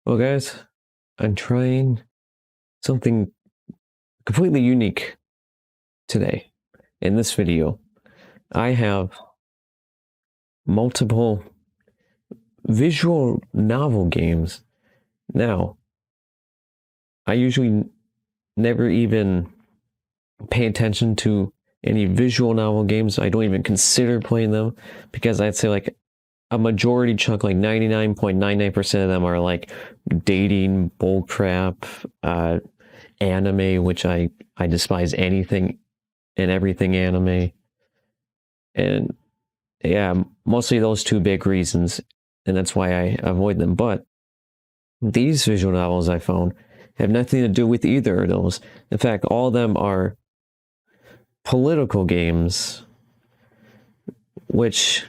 Well, guys, I'm trying something completely unique today. In this video, I have multiple visual novel games. Now, I usually never even pay attention to any visual novel games. I don't even consider playing them because I'd say like a majority chunk, like 99.99% of them are like dating, bullcrap, anime, which I despise anything and everything anime. And yeah, mostly those two big reasons, and that's why I avoid them. But these visual novels I found have nothing to do with either of those. In fact, all of them are political games, which,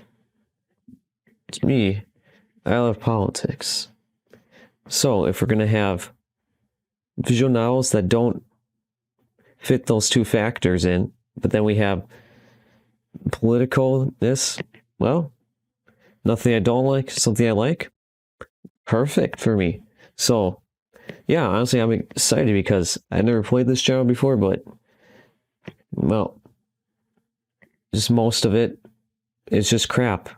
to me, I love politics. So if we're going to have visual novels that don't fit those two factors in, but then we have politicalness, well, nothing I don't like, something I like, perfect for me. So, yeah, honestly, I'm excited because I never played this genre before, but, well, just most of it is just crap,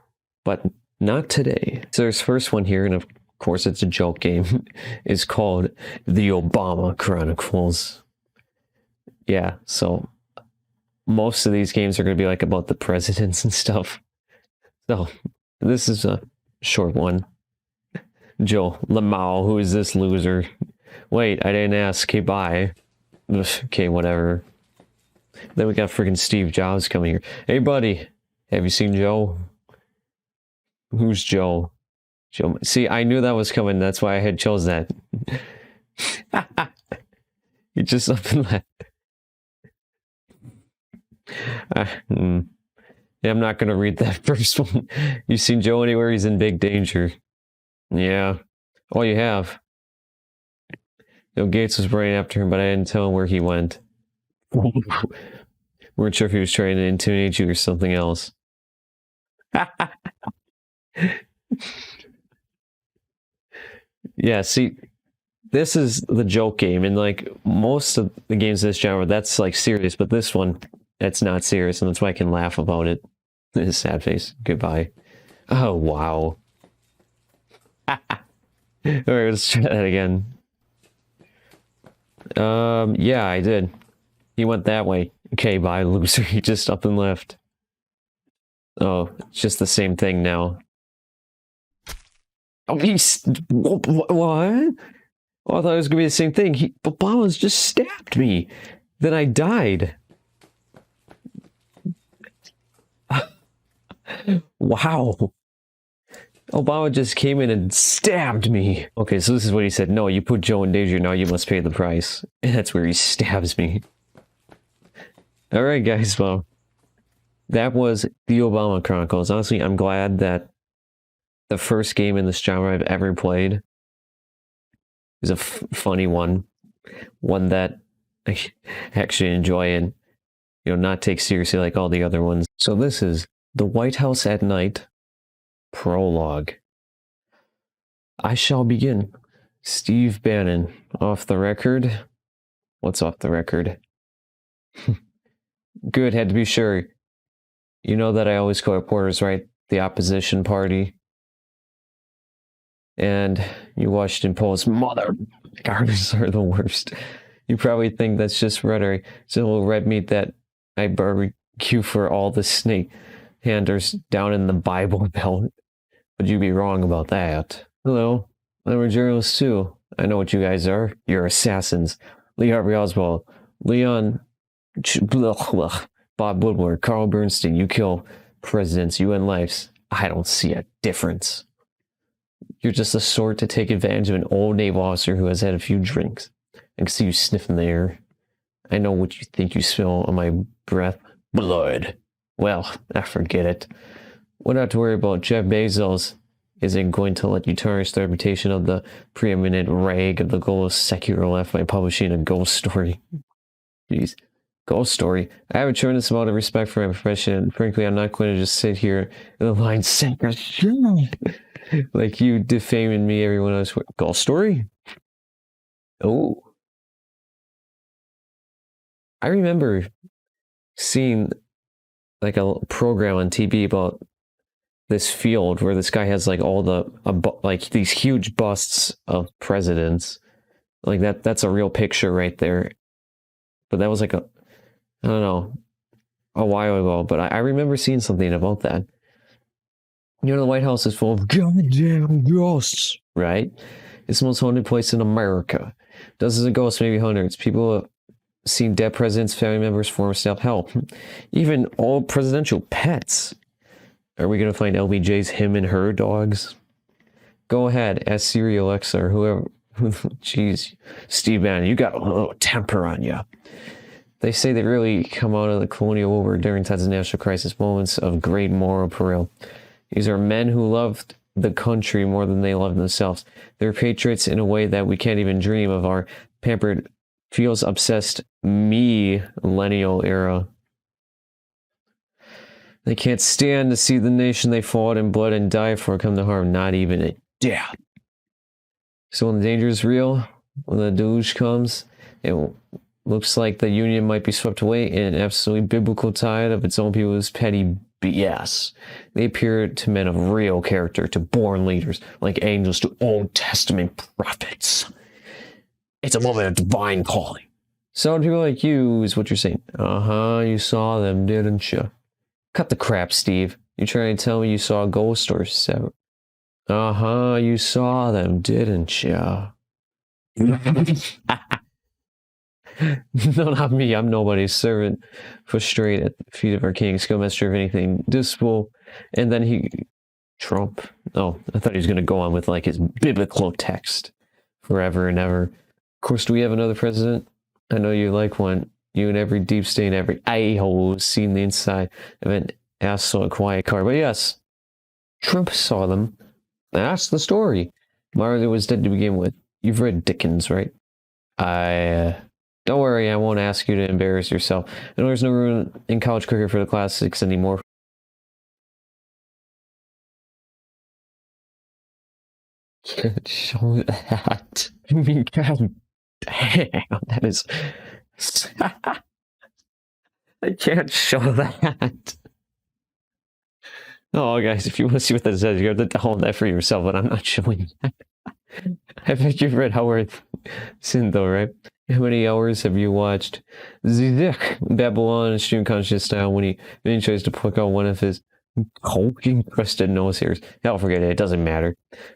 but not today. So there's first one here, and of course it's a joke game. It's called The Obama Chronicles. Yeah, so most of these games are going to be like about the presidents and stuff. So this is a short one. Joe Lamau, who is this loser? Wait, I didn't ask. Okay, bye. Okay, whatever. Then we got freaking Steve Jobs coming here. Hey, buddy, have you seen Joe? Who's Joe? Joe. See, I knew that was coming. That's why I had chose that. You just up and left. Yeah, I'm not gonna read that first one. You seen Joe anywhere? He's in big danger. Yeah. Oh, you have. Bill Gates was right after him, but I didn't tell him where he went. Weren't sure if he was trying to intimidate you or something else. Yeah, see, this is the joke game, and like most of the games of this genre, that's like serious, but this one, that's not serious, and that's why I can laugh about it. His sad face. Goodbye. Oh, wow. Alright, let's try that again. Yeah, I did. He went that way. Okay, bye, loser. He just up and left. Oh, it's just the same thing now. Oh, what? Oh, I thought it was gonna be the same thing. Obama's just stabbed me. Then I died. Wow. Obama just came in and stabbed me. Okay, so this is what he said. No, you put Joe in danger, now you must pay the price. And that's where he stabs me. Alright, guys, well, that was The Obama Chronicles. Honestly, I'm glad that the first game in this genre I've ever played is a funny one. One that I actually enjoy and, you know, not take seriously like all the other ones. So this is The White House at Night Prologue. I shall begin. Steve Bannon. Off the record? What's off the record? Good, had to be sure. You know that I always call reporters, right? The opposition party. And you Washington Post, mother garbage are the worst. You probably think that's just rhetoric. It's a little red meat that I barbecue for all the snake handers down in the Bible Belt. But you'd be wrong about that. Hello, I'm a journalist too. I know what you guys are. You're assassins. Lee Harvey Oswald, Leon, Bob Woodward, Carl Bernstein. You kill presidents, you end lives. I don't see a difference. You're just the sort to take advantage of an old naval officer who has had a few drinks. I can see you sniffing the air. I know what you think you smell on my breath. Blood. Well, I forget it. What not to worry about. Jeff Bezos isn't going to let you tarnish the reputation of the preeminent rag of the global secular left by publishing a ghost story. Jeez. Ghost story. I have a tremendous amount of respect for my profession, and frankly, I'm not going to just sit here in the line saying, Like you defaming me, everyone else. Ghost story? Oh, I remember seeing like a program on TV about this field where this guy has like all the like these huge busts of presidents. Like that's a real picture right there. But that was like I don't know, a while ago. But I remember seeing something about that. You know, the White House is full of goddamn ghosts, right? It's the most haunted place in America. Dozens of ghosts, maybe hundreds. People have seen dead presidents, family members, former staff, hell, even all presidential pets. Are we going to find LBJ's him and her dogs? Go ahead, ask Siri, Alexa, or whoever. Jeez, Steve Bannon, you got a little temper on you. They say they really come out of the colonial war during times of national crisis, moments of great moral peril. These are men who loved the country more than they loved themselves. They're patriots in a way that we can't even dream of our pampered, feels obsessed millennial era. They can't stand to see the nation they fought in blood and died for come to harm, not even a death. So when the danger is real, when the deluge comes, it looks like the Union might be swept away in an absolutely biblical tide of its own people's petty BS. They appear to men of real character, to born leaders, like angels to Old Testament prophets. It's a moment of divine calling. So people like you is what you're saying. Uh-huh, you saw them, didn't you? Cut the crap, Steve. You trying to tell me you saw a ghost or seven? Uh-huh, you saw them, didn't you? No, not me. I'm nobody's servant. Frustrated at the feet of our king, schoolmaster of anything dismal. And then Trump. Oh, I thought he was going to go on with like his biblical text forever and ever. Of course, do we have another president? I know you like one. You and every deep state, every a-hole who's seen the inside of an asshole quiet car. But yes, Trump saw them. That's the story. Marley was dead to begin with. You've read Dickens, right? Don't worry, I won't ask you to embarrass yourself. I know there's no room in college cricket for the classics anymore. Can't show that. I mean, god damn, that is... I can't show that. Oh, guys, if you want to see what that says, you have to download that for yourself, but I'm not showing that. I bet you've read Howard Sin, though, right? How many hours have you watched Babylon and Stream Conscious style when he tries to pluck out one of his coke-encrusted nose hairs? Hell, forget it. It doesn't matter.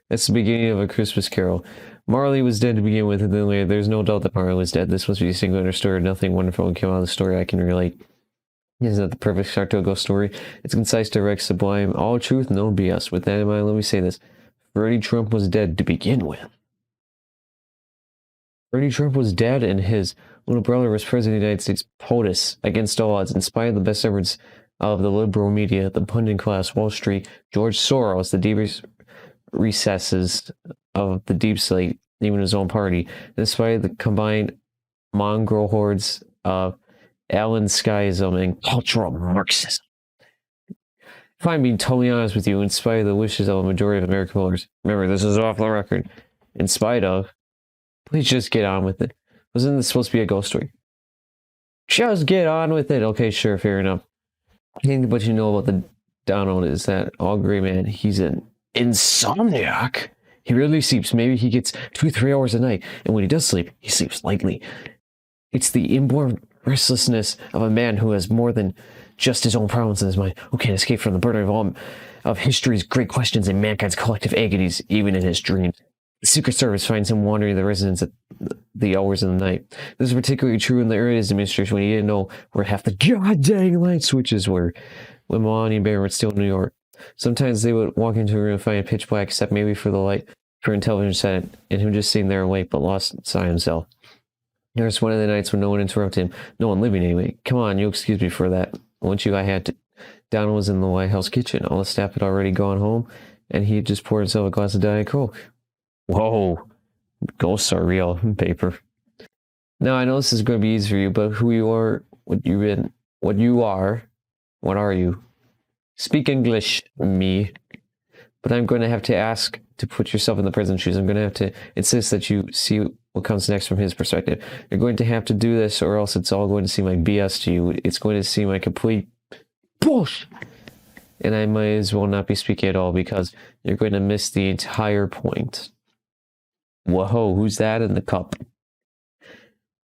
That's the beginning of A Christmas Carol. Marley was dead to begin with, and then later, there's no doubt that Marley was dead. This must be a single understory. Nothing wonderful came out of the story I can relate. Isn't that the perfect start to a ghost story? It's concise, direct, sublime, all truth, no BS. With that in mind, let me say this. Freddie Trump was dead to begin with. Freddie Trump was dead, and his little brother was president of the United States, POTUS, against all odds, in spite of the best efforts of the liberal media, the pundit class, Wall Street, George Soros, the deep recesses of the deep state, even his own party, in spite of the combined mongrel hordes of Alan Skyism and cultural Marxism. If I'm being totally honest with you, in spite of the wishes of a majority of American voters, remember, this is off the record, in spite of, please just get on with it. Wasn't this supposed to be a ghost story? Just get on with it. Okay, sure, fair enough. I think what you know about the Donald is that all great man, he's an insomniac. He rarely sleeps. Maybe he gets 2-3 hours a night. And when he does sleep, he sleeps lightly. It's the inborn restlessness of a man who has more than just his own problems in his mind, who can't escape from the burden of all of history's great questions and mankind's collective agonies, even in his dreams. The Secret Service finds him wandering in the residence at the hours of the night. This is particularly true in the earliest administration when he didn't know where half the goddamn light switches were, when Melania and Barron were still in New York. Sometimes they would walk into a room and find it pitch black, except maybe for the light for a television set, and him just sitting there awake but lost inside himself. There's one of the nights when no one interrupted him, no one living anyway. Come on, you'll excuse me for that. Once I had to. Donald was in the White House kitchen. All the staff had already gone home, and he had just poured himself a glass of Diet Coke. Whoa, ghosts are real, paper. Now, I know this is going to be easy for you, but who you are, what you are, what are you? Speak English, me. but I'm going to have to ask to put yourself in the president's shoes. I'm going to have to insist that you see what comes next from his perspective. You're going to have to do this, or else it's all going to seem like BS to you. It's going to seem like complete bullshit. And I might as well not be speaking at all, because you're going to miss the entire point. Whoa, who's that in the cup?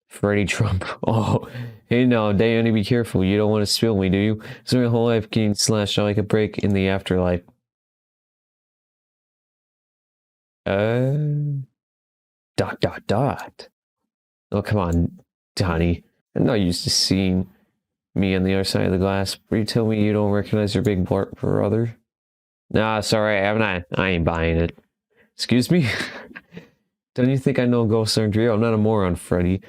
Freddie Trump. Oh, hey now, Danny, be careful. You don't want to spill me, do you? So my whole life getting slashed out like a break in the afterlife. Dot. Oh, come on, Donnie. I'm not used to seeing me on the other side of the glass. But you tell me you don't recognize your big brother? Nah, sorry, I'm not. I ain't buying it. Excuse me? Don't you think I know ghosts aren't real? I'm not a moron, Freddy.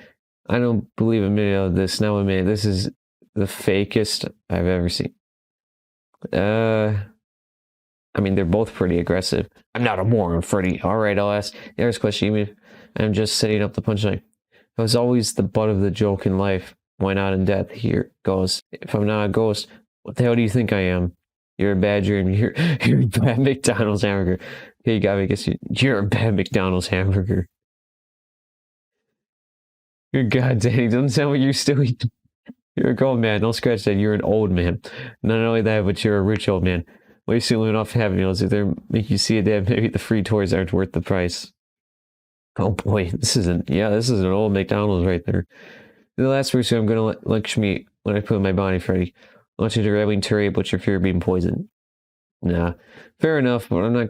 I don't believe a minute of this. Now a minute. This is the fakest I've ever seen. I mean, they're both pretty aggressive. I'm not a moron, Freddy. All right, I'll ask the next question. I'm just setting up the punchline. I was always the butt of the joke in life. Why not in death? Here goes. If I'm not a ghost, what the hell do you think I am? You're a bad dream. You're a bad McDonald's hamburger. Okay, you got me. You're a bad McDonald's hamburger. Good God, Danny, doesn't sound like you're still eating. You're a grown man. Don't scratch that. You're an old man. Not only that, but you're a rich old man. Why are you still living off Happy Meals? If they make you see it, that maybe the free toys aren't worth the price. Oh boy, this is an old McDonald's right there. The last person I'm going to lecture me when I put in my body, Freddy. I want you to grabbing Terry, but your fear of being poisoned. Nah, fair enough, but I'm not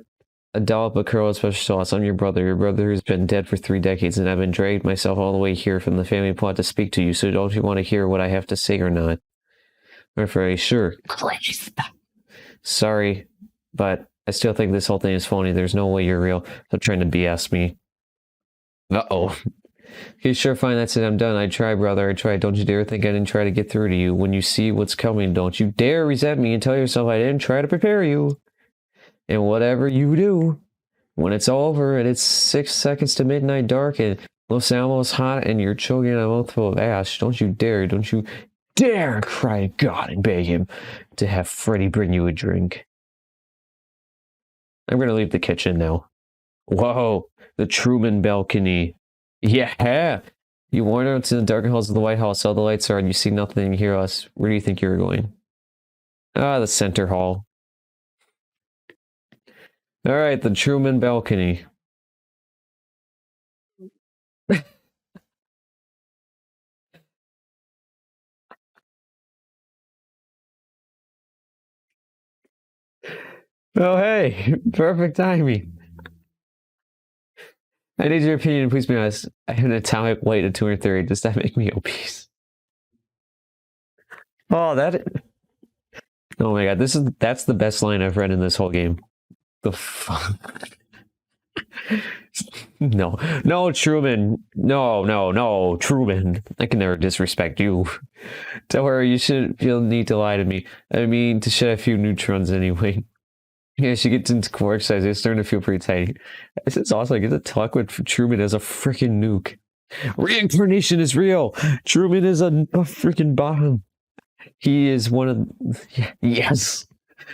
a dollop of curl special sauce. I'm your brother. Your brother has been dead for 3 decades, and I've been dragged myself all the way here from the family plot to speak to you, so don't you want to hear what I have to say or not? All right, Freddy, sure. Sorry, but I still think this whole thing is phony. There's no way you're real. Stop trying to BS me. Uh-oh. Okay, sure, fine, that's it. I'm done. I tried, brother. I tried. Don't you dare think I didn't try to get through to you. When you see what's coming, don't you dare resent me and tell yourself I didn't try to prepare you. And whatever you do, when it's all over and it's 6 seconds to midnight dark and Los Alamos hot and you're choking on a mouthful of ash, don't you dare cry to God and beg him to have Freddy bring you a drink. I'm going to leave the kitchen now. Whoa, the Truman balcony. Yeah, you wander out to the dark halls of the White House. All the lights are on. You see nothing and hear us. Where do you think you're going? Ah, the center hall. All right, the Truman balcony. Oh, hey, perfect timing. I need your opinion, please be honest. I have an atomic weight of 230. Does that make me obese? Oh, oh my God, that's the best line I've read in this whole game. The fuck? No, Truman. No, Truman. I can never disrespect you. Don't worry, you shouldn't feel the need to lie to me. I mean, to shed a few neutrons anyway. Yeah, she gets into core exercise. It's starting to feel pretty tight. This is awesome. I get to talk with Truman as a freaking nuke. Reincarnation is real. Truman is a freaking bomb. He is one of... Yes.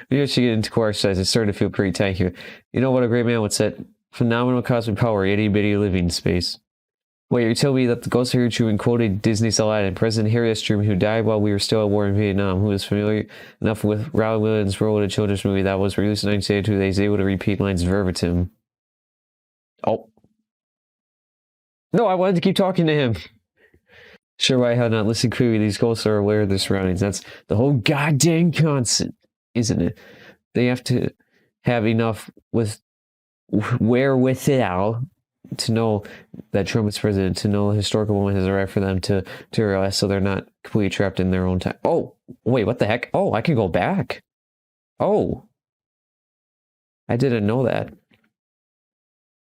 Maybe I should get into core exercise. It's starting to feel pretty tight here. You know what a great man would say? Phenomenal cosmic power, itty bitty living space. Wait, you're telling me that the ghost of Harry Truman quoted Disney's Aladdin, President Harry S. Truman, who died while we were still at war in Vietnam, who was familiar enough with Robin Williams' role in a children's movie that was released in 1982 that he's able to repeat lines verbatim. Oh. No, I wanted to keep talking to him. Sure, why I had not listened clearly. These ghosts are aware of their surroundings. That's the whole goddamn concept, isn't it? They have to have enough wherewithal to know that Trump is president, to know a historical moment has arrived for them to realize, so they're not completely trapped in their own time. Oh, wait, what the heck? Oh, I can go back. Oh. I didn't know that.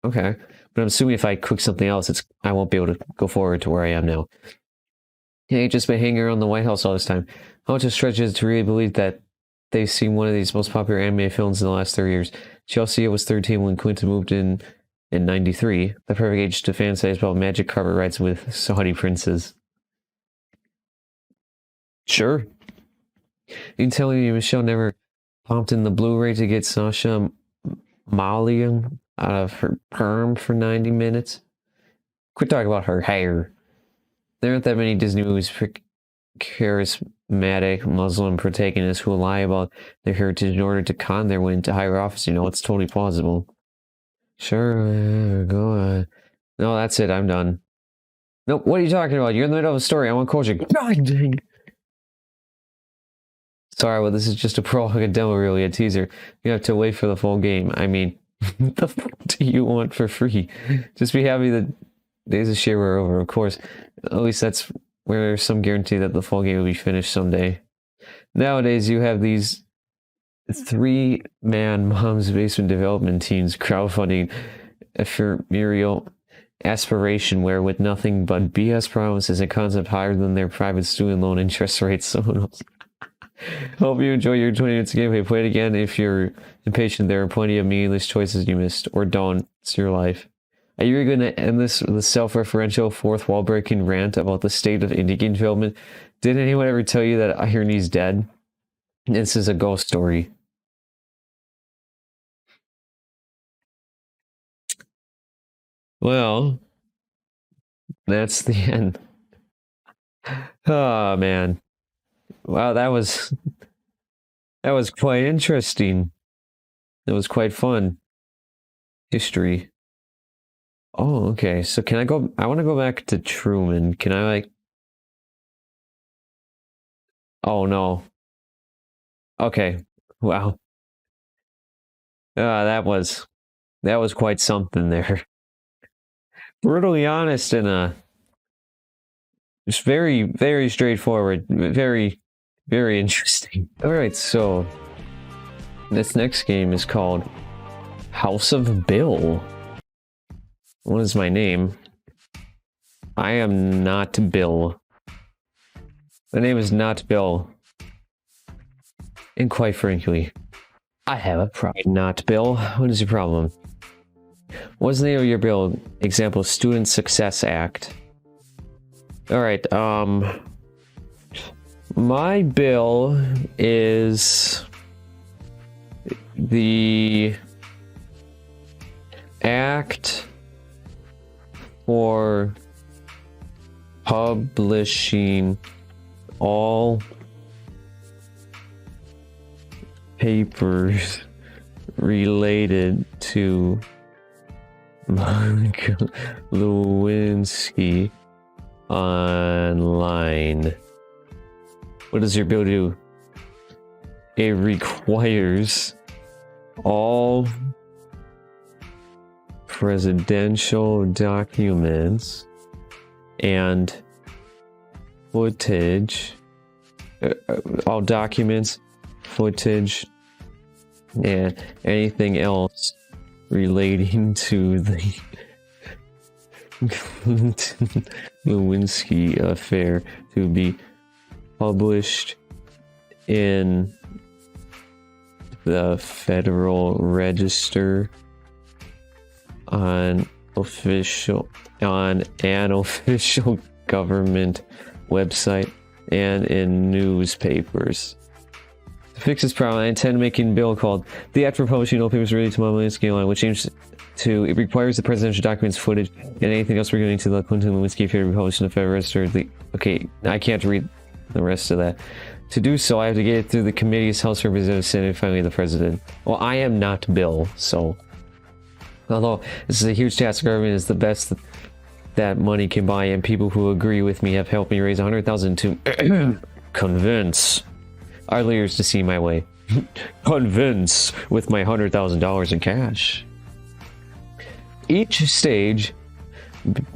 Okay. But I'm assuming if I cook something else, I won't be able to go forward to where I am now. Yeah, just been hanging around the White House all this time. How much of stretch is to really believe that they've seen one of these most popular anime films in the last 30 years? Chelsea was 13 when Clinton moved in 93, the perfect age to fantasize about magic carpet rides with Saudi princes. Sure. You telling me Michelle never pumped in the Blu-ray to get Sasha Molly out of her perm for 90 minutes. Quit talking about her hair. There aren't that many Disney movies for charismatic Muslim protagonists who lie about their heritage in order to con their way into higher office. You know, it's totally plausible. Sure, go on. No, that's it. I'm done. Nope, what are you talking about? You're in the middle of a story. I want coaching. God dang. Sorry, well, this is just a prologue, a demo, really, a teaser. You have to wait for the full game. I mean, what the fuck do you want for free? Just be happy that days of share are over, of course. At least that's where there's some guarantee that the full game will be finished someday. Nowadays, you have these 3-man mom's basement development teams crowdfunding ephemeral aspiration where with nothing but BS promises, a concept higher than their private student loan interest rates. Someone else. Hope you enjoy your 20 minutes of gameplay. Play it again if you're impatient. There are plenty of meaningless choices you missed, or don't. It's your life. Are you going to end this with a self-referential, fourth wall-breaking rant about the state of indie game development? Did anyone ever tell you that Irony's dead? This is a ghost story. Well, that's the end. Oh, man. Wow, that was quite interesting. It was quite fun. History. Oh, okay. So can I go? I want to go back to Truman. Can I like? Oh no. Okay. Wow. That was quite something there. Brutally honest and just very, very straightforward. Very, very interesting. All right, so this next game is called House of Bill. What is my name? I am not Bill. The name is not Bill. And quite frankly, I have a problem. Not Bill. What is your problem? What's the name of your bill? Example, Student Success Act. Alright, my bill is the act for publishing all papers related to Monica Lewinsky online. What does your bill do? It requires all presidential documents and footage, all documents, footage, and anything else relating to the Clinton Lewinsky affair to be published in the Federal Register on an official government website and in newspapers. To fix this problem, I intend making a bill called the Act for Publishing All Papers Related to Monica Lewinsky Online, which aims to, it requires the presidential documents, footage, and anything else relating to the Clinton Lewinsky affair to be published in the Federal Register. Okay, I can't read the rest of that. To do so, I have to get it through the committee's House Representatives, Senate, and finally the president. Well, I am not Bill, so although this is a huge task, government is the best that money can buy, and people who agree with me have helped me raise $100,000 to convince our leaders to see my way. Convince with my $100,000 in cash. Each stage,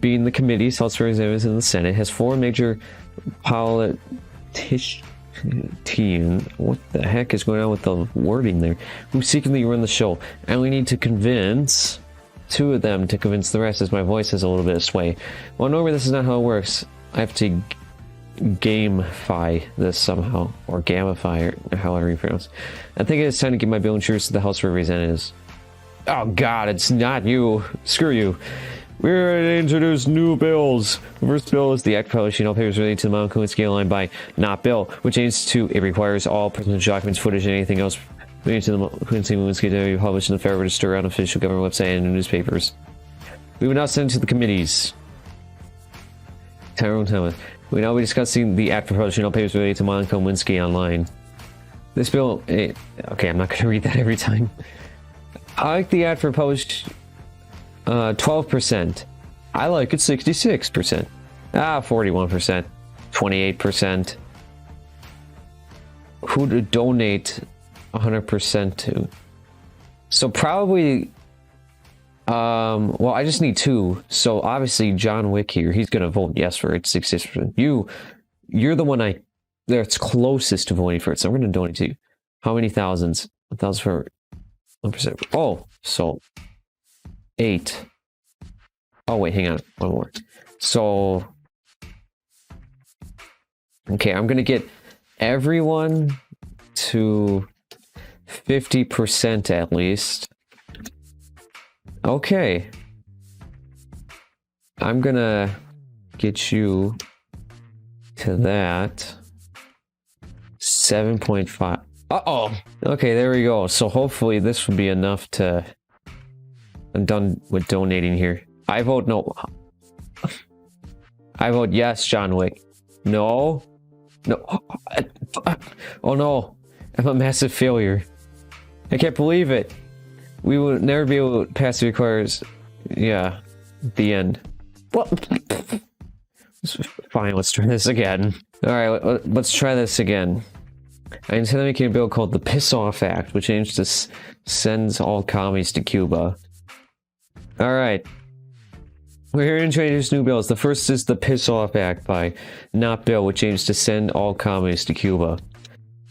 being the committees, House Representatives, and the Senate, has 4 major politicians. What the heck is going on with the wording there? Who secretly run the show. I only need to convince 2 of them to convince the rest, as my voice has a little bit of sway. Well, normally this is not how it works. I have to gamify this somehow, or gamify, or however you pronounce it. I think it's time to give my bill insurance to the House of Representatives. Oh god, it's not you. Screw you. We're going to introduce new bills. The first bill is the Act for Publishing All Papers Related to the Monica Lewinsky Online by Not Bill, which aims to, it requires all presidential documents, footage, and anything else We need to the Quincy Lewinsky to be published in the Federal Register on official government website and in newspapers. We will now send it to the committees. Tyrone Thomas. We will now be discussing the act for publishing all papers related to Monica Lewinsky online. This bill... okay, I'm not going to read that every time. I like the ad for published 12%. I like it 66%. 41%. 28%. Who to donate 100% to? So probably... well, I just need 2. So obviously John Wick here, he's going to vote yes for it, 66%. You're the one that's closest to voting for it, so I'm going to donate to you. How many thousands? 1,000 for 1%. Oh, so 8. Oh, wait, hang on. One more. So, okay, I'm going to get everyone to 50% at least. Okay. I'm going to get you to that. 7.5. Uh-oh. Okay, there we go. So hopefully this will be enough to... I'm done with donating here. I vote no. I vote yes, John Wick. No. No. Oh no. I'm a massive failure. I can't believe it. We will never be able to pass the requires... Yeah. The end. Well... Fine, let's try this again. Alright, let's try this again. I intend to make a bill called the Piss Off Act, which aims to send all commies to Cuba. Alright. We're here to introduce new bills. The first is the Piss Off Act by Not Bill, which aims to send all commies to Cuba.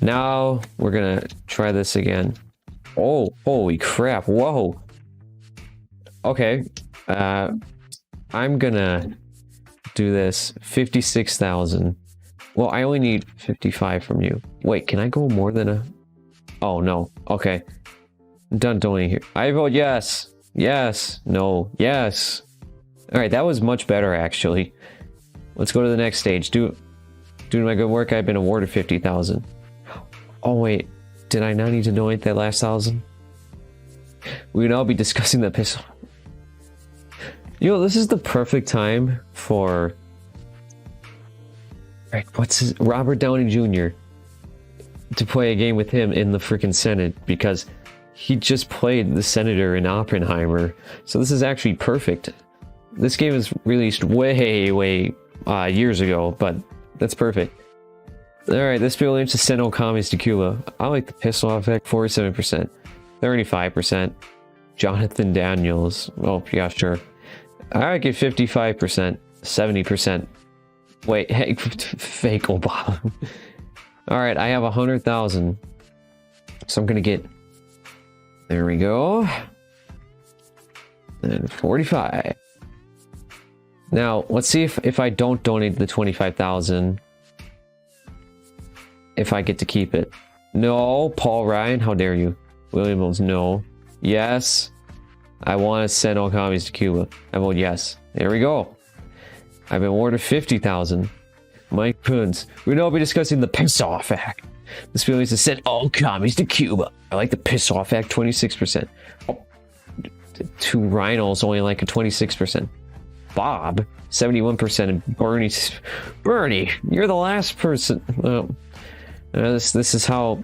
Now, we're gonna try this again. Oh, holy crap, whoa. Okay. I'm gonna do this. 56,000. Well, I only need 55 from you. Wait, can I go more than a... Oh, no. Okay. I'm done donating here. I vote yes. Yes. No. Yes. Alright, that was much better, actually. Let's go to the next stage. Due to my good work, I've been awarded 50,000. Oh, wait. Did I not need to donate that last 1,000? We will now be discussing the piss... You know, this is the perfect time for... Right, what's his... Robert Downey Jr. to play a game with him in the freaking Senate, because he just played the senator in Oppenheimer. So this is actually perfect. This game was released way years ago, but that's perfect. Alright, this bill aims to send all commies to Cuba. I like the Piss Off Act, 47%. 35%. Jonathan Daniels. Oh, yeah, sure. I get 55%. 70%. Wait, hey, fake Obama. Alright, I have 100,000. So I'm gonna get... There we go. And 45. Now, let's see if I don't donate the 25,000, if I get to keep it. No, Paul Ryan, how dare you? William Wills, no. Yes. I want to send all commies to Cuba. I vote yes. There we go. I've been awarded 50,000. Mike Poons. We will now be discussing the Piss Off Act. This bill needs to send all commies to Cuba. I like the Piss Off Act, 26%. Oh, 2 rhinos only like a 26%. Bob, 71%, and Bernie, you're the last person. This is how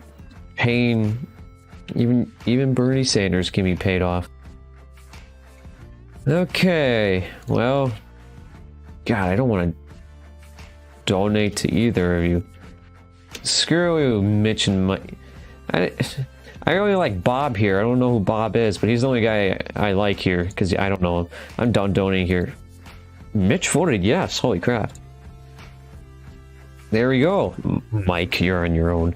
paying even Bernie Sanders can be paid off. Okay, well, God, I don't want to donate to either of you. Screw you, Mitch and Mike. I really like Bob here. I don't know who Bob is, but he's the only guy I like here, because I don't know him. I'm done donating here. Mitch voted yes. Holy crap. There we go. Mike, you're on your own.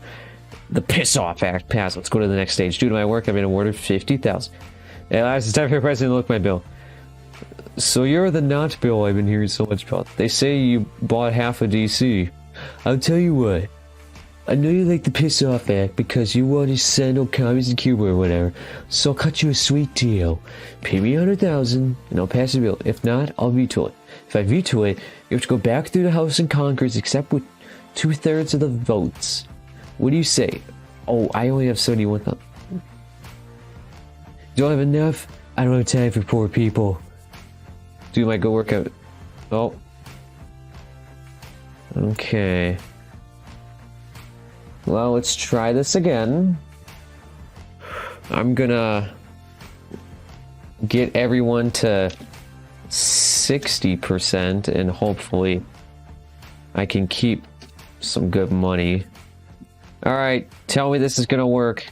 The Piss Off Act passed. Let's go to the next stage. Due to my work, I've been awarded 50,000. At last, it's time for the president to look my bill. So you're the not bill I've been hearing so much about. They say you bought half of DC. I'll tell you what. I know you like the Piss Off Act because you want to send all commies to Cuba or whatever. So I'll cut you a sweet deal. Pay me 100,000 and I'll pass the bill. If not, I'll veto it. If I veto it, you have to go back through the House and Congress except with 2/3 of the votes. What do you say? Oh, I only have 71,000. Don't have enough? I don't have time for poor people. Do my go workout. Oh. Okay. Well, let's try this again. I'm gonna get everyone to 60% and hopefully I can keep some good money. Alright, tell me this is gonna work.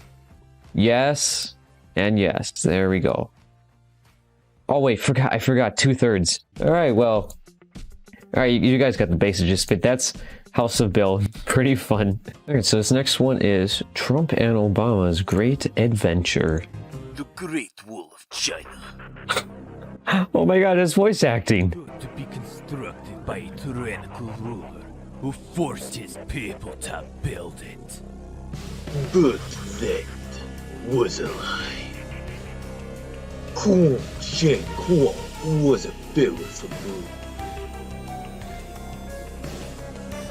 Yes, and yes. There we go. Oh wait, I forgot 2/3. Alright, well. Alright, you guys got the basic gist, but that's House of Bill. Pretty fun. Alright, so this next one is Trump and Obama's Great Adventure. The Great Wall of China. Oh my god, it's voice acting. To be constructed by a tyrannical ruler who forced his people to build it. But that was a lie. Kong Shen Huang was a builder for moon.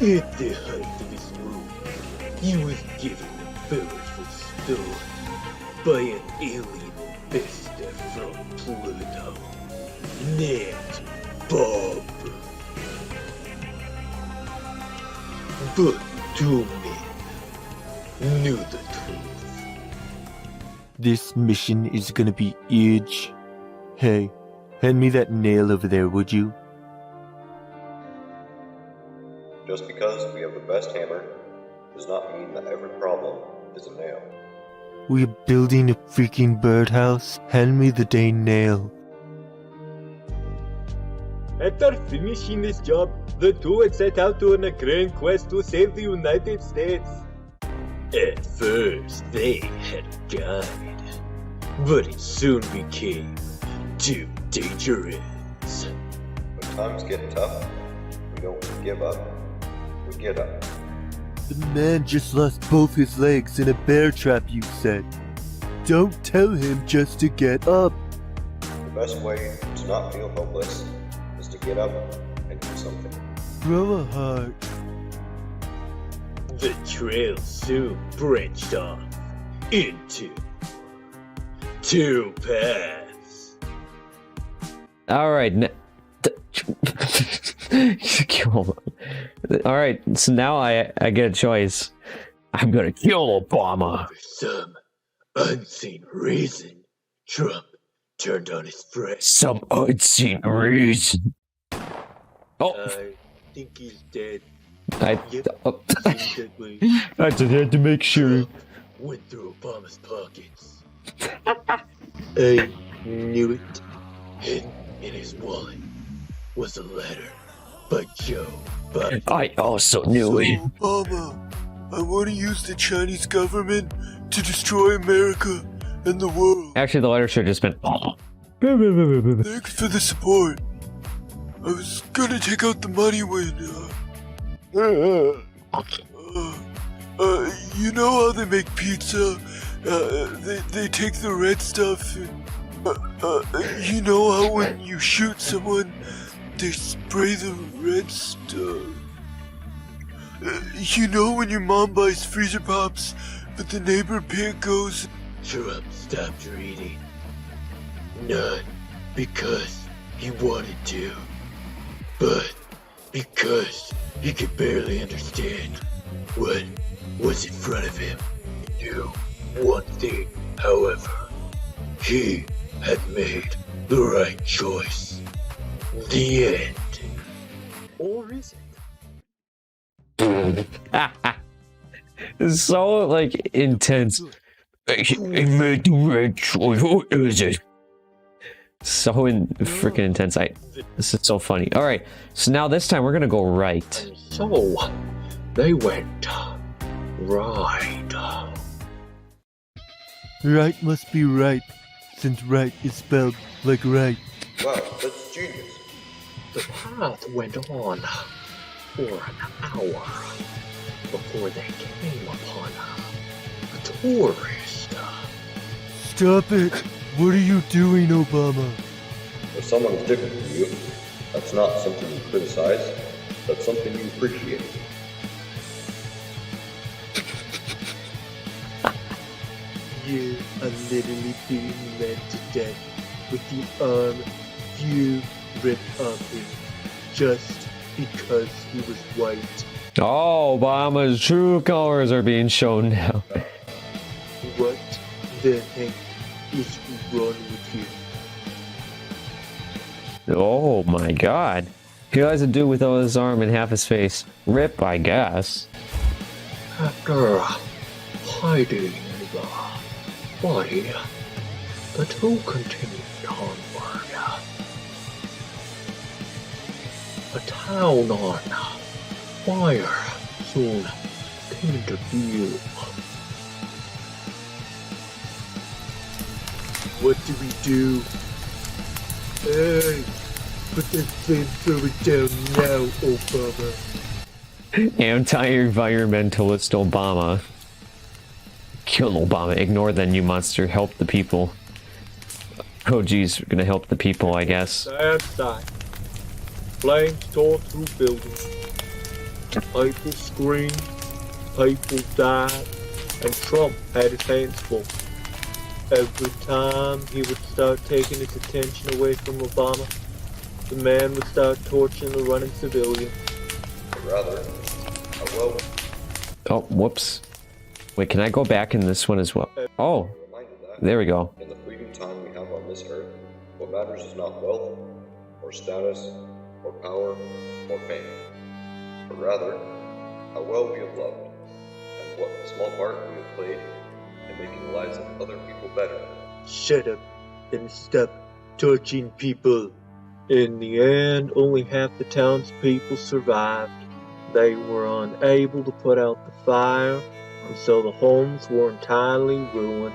At the height of his rule, he was given a powerful stone by an alien investor from Pluto, named Bob. But two men knew the truth. This mission is gonna be huge. Hey, hand me that nail over there, would you? Just because we have the best hammer does not mean that every problem is a nail. We're building a freaking birdhouse. Hand me the dang nail. After finishing this job, the two would set out on a grand quest to save the United States. At first, they had a guide, but it soon became too dangerous. When times get tough, we don't give up, we get up. The man just lost both his legs in a bear trap, you said. Don't tell him just to get up. The best way to not feel hopeless is to get up and do something. Throw a heart. The trail soon branched off into two paths. Alright, alright, so now I get a choice. I'm gonna kill Obama. For some unseen reason, Trump turned on his friend. Some unseen reason. Oh, I think he's dead. seems that way. I just had to make sure. Went through Obama's pockets. I knew it. Hidden in his wallet was a letter by Joe Biden. I also knew it. Obama, I want to use the Chinese government to destroy America and the world. Actually, the letter should have just been. Thanks for the support. I was gonna take out the money when, you know how they make pizza? They take the red stuff and, you know how when you shoot someone, they spray the red stuff? You know when your mom buys freezer pops, but the neighbor pig goes... Trump stopped reading. Not because he wanted to, but because he could barely understand what was in front of him. He knew one thing, however. He had made the right choice. The end. Or is it? It's so, like, intense. I made the right choice. What is it? So freaking intense. This is so funny. Alright, so now this time we're gonna go right. So, they went right. Right must be right, since right is spelled like right. Wow, that's genius. The path went on for an hour before they came upon a tourist. Stop it! What are you doing, Obama? If someone's different from you, that's not something you criticize, that's something you appreciate. You are literally beating men to death with the arm you ripped off him just because he was white. Oh, Obama's true colors are being shown now. What the heck is wrong with you? Oh my god. He has to do without his arm and half his face. Rip, I guess. After hiding the body, the two continued onward. A town on fire soon came into view. What do we do? Hey, put that flamethrower down now, Obama. Anti-environmentalist Obama. Kill Obama. Ignore the new monster. Help the people. Oh geez, we're gonna help the people, I guess. Sad sight. Flames tore through buildings. People screamed, people died, and Trump had his hands full. Every time he would start taking his attention away from Obama, the man would start torching the running civilian. Or rather, well, Oh, whoops. Wait, can I go back in this one as well? Oh, reminded that there we go. in the fleeting time we have on this earth, what matters is not wealth, or status, or power, or fame, but rather, how well we have loved, and what small part we have played in making the lives of other people better. Shut up and stop torching people. In the end, only half the townspeople survived. They were unable to put out the fire, and so the homes were entirely ruined.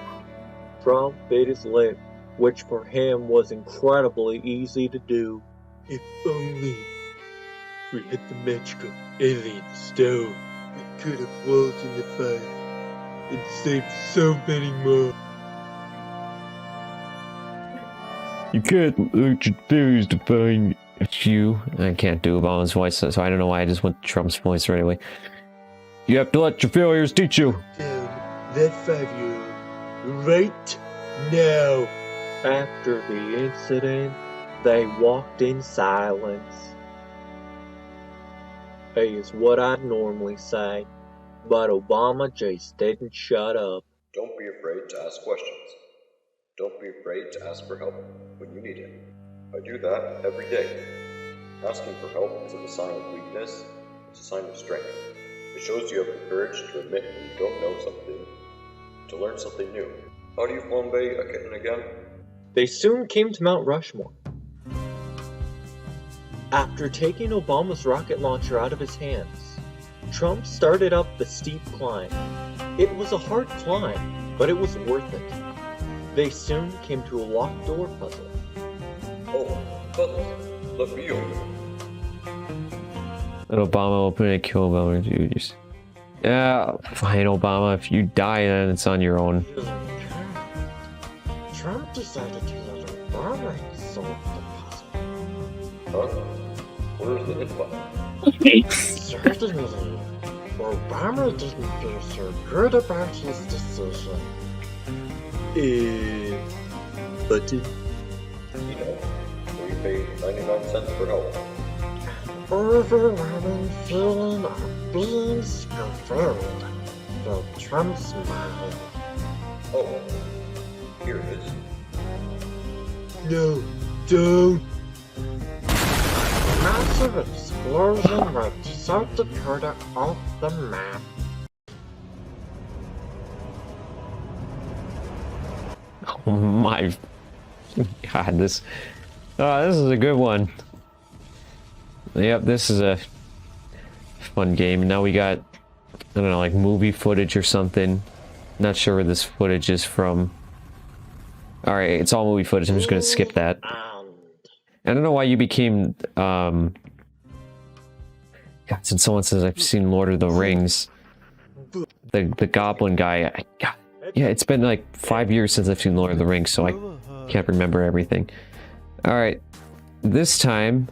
Trump bit his lip, which for him was incredibly easy to do. If only we had the magical alien stove, we could have walked in the fire and saved so many more. You can't let your theories define you. I can't do Obama's voice, so I don't know why I just went Trump's voice right away. You have to let your failures teach you. Down that 5-year-old right now. After the incident, they walked in silence. Is what I'd normally say, but Obama just didn't shut up. Don't be afraid to ask questions. Don't be afraid to ask for help when you need it. I do that every day. Asking for help isn't a sign of weakness, it's a sign of strength. It shows you have the courage to admit when you don't know something, to learn something new. How do you flambe a kitten again? They soon came to Mount Rushmore. After taking Obama's rocket launcher out of his hands, Trump started up the steep climb. It was a hard climb, but it was worth it. They soon came to a locked door puzzle. Oh, puzzles. Let me open. Let Obama open it, kill Obama, dude. Just... Yeah, fine, Obama. If you die, then it's on your own. Trump decided to let Obama solve the puzzle. Huh? Where's the hit button? Certainly, Obama didn't feel so good about his decision. Button? You know, we paid 99 cents for help. Overwhelming feeling of being fulfilled filled Trump's mind. Oh, here it is. No, don't! Massive explosion wiped South Dakota off the map. Oh my god, this is a good one. Yep, this is a fun game. Now we got, I don't know, like movie footage or something. Not sure where this footage is from. Alright, it's all movie footage. I'm just gonna skip that. I don't know why you became, God, since someone says I've seen Lord of the Rings. The goblin guy, God, yeah, it's been like 5 years since I've seen Lord of the Rings, so I can't remember everything. Alright, this time,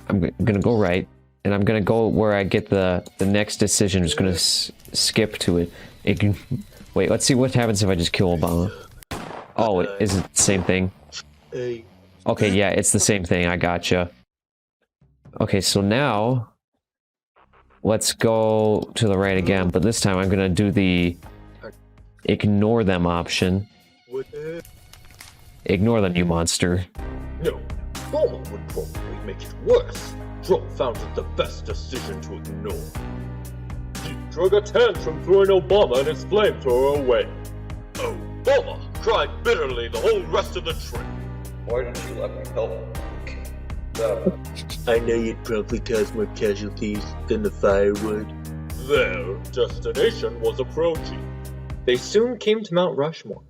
I'm gonna go right, and I'm gonna go where I get the next decision. I'm just gonna skip to it. Wait, let's see what happens if I just kill Obama. Oh, is it the same thing? Hey, Okay, yeah, it's the same thing. I gotcha. Okay, so now let's go to the right again, but this time I'm gonna do the ignore them option. what the? Ignore them, you monster. No, Obama would probably make it worse. Trump found it the best decision to ignore. He threw a tantrum throwing Obama and his flamethrower away. Obama cried bitterly the whole rest of the trip. Why didn't you let me help him? I know you'd probably cause more casualties than the fire would. Their destination was approaching. They soon came to Mount Rushmore.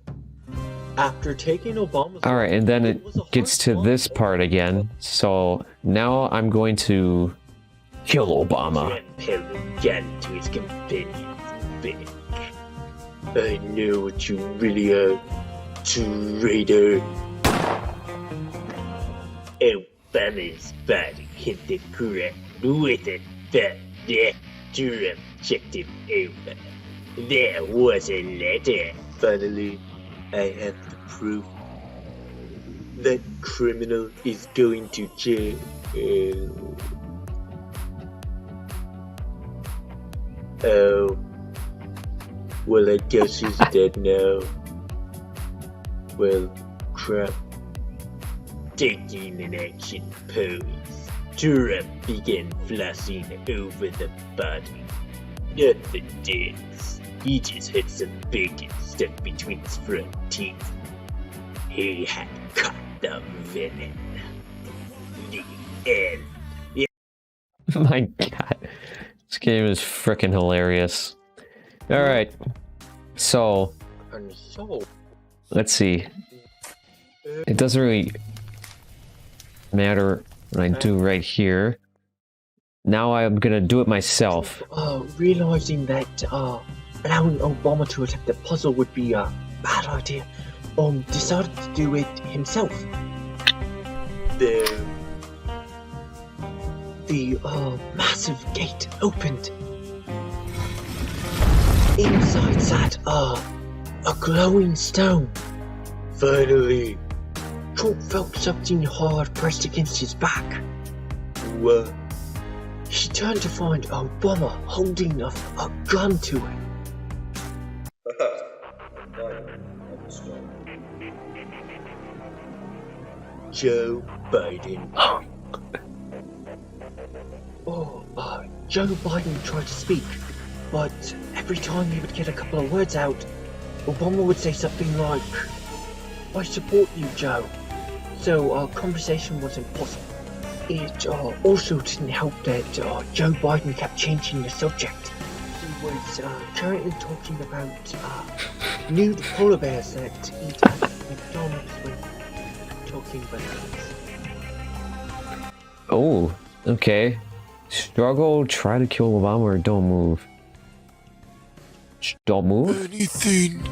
After taking Obama's... Alright, and then it gets to this part again. So now I'm going to kill Obama. Again to his companions, Vic. I know what you really are, traitor. Obama's body hit the ground with a thud after objective over. There was a letter. Finally, I have the proof. That criminal is going to jail. Oh. Well, I guess he's dead now. Well, crap. Taking an action pose, Trump began flossing over the body. Nothing dense. He just had some bacon stuck between his front teeth. He had caught the venom. The end. My god. This game is freaking hilarious. Alright. So, And so, let's see. It doesn't really matter what I do right here. Now I'm gonna do it myself. realizing that allowing Obama to attempt the puzzle would be a bad idea, decided to do it himself. The massive gate opened. Inside sat a glowing stone. Finally, Trump felt something hard pressed against his back. What? He turned to find Obama holding a gun to him. Joe Biden. Joe Biden tried to speak, but every time he would get a couple of words out, Obama would say something like, "I support you, Joe." So our conversation was impossible. It also didn't help that Joe Biden kept changing the subject. He was currently talking about nude polar bears that eat at McDonald's when talking bananas. Oh, okay. Struggle, try to kill Obama, or don't move. Don't move? Anything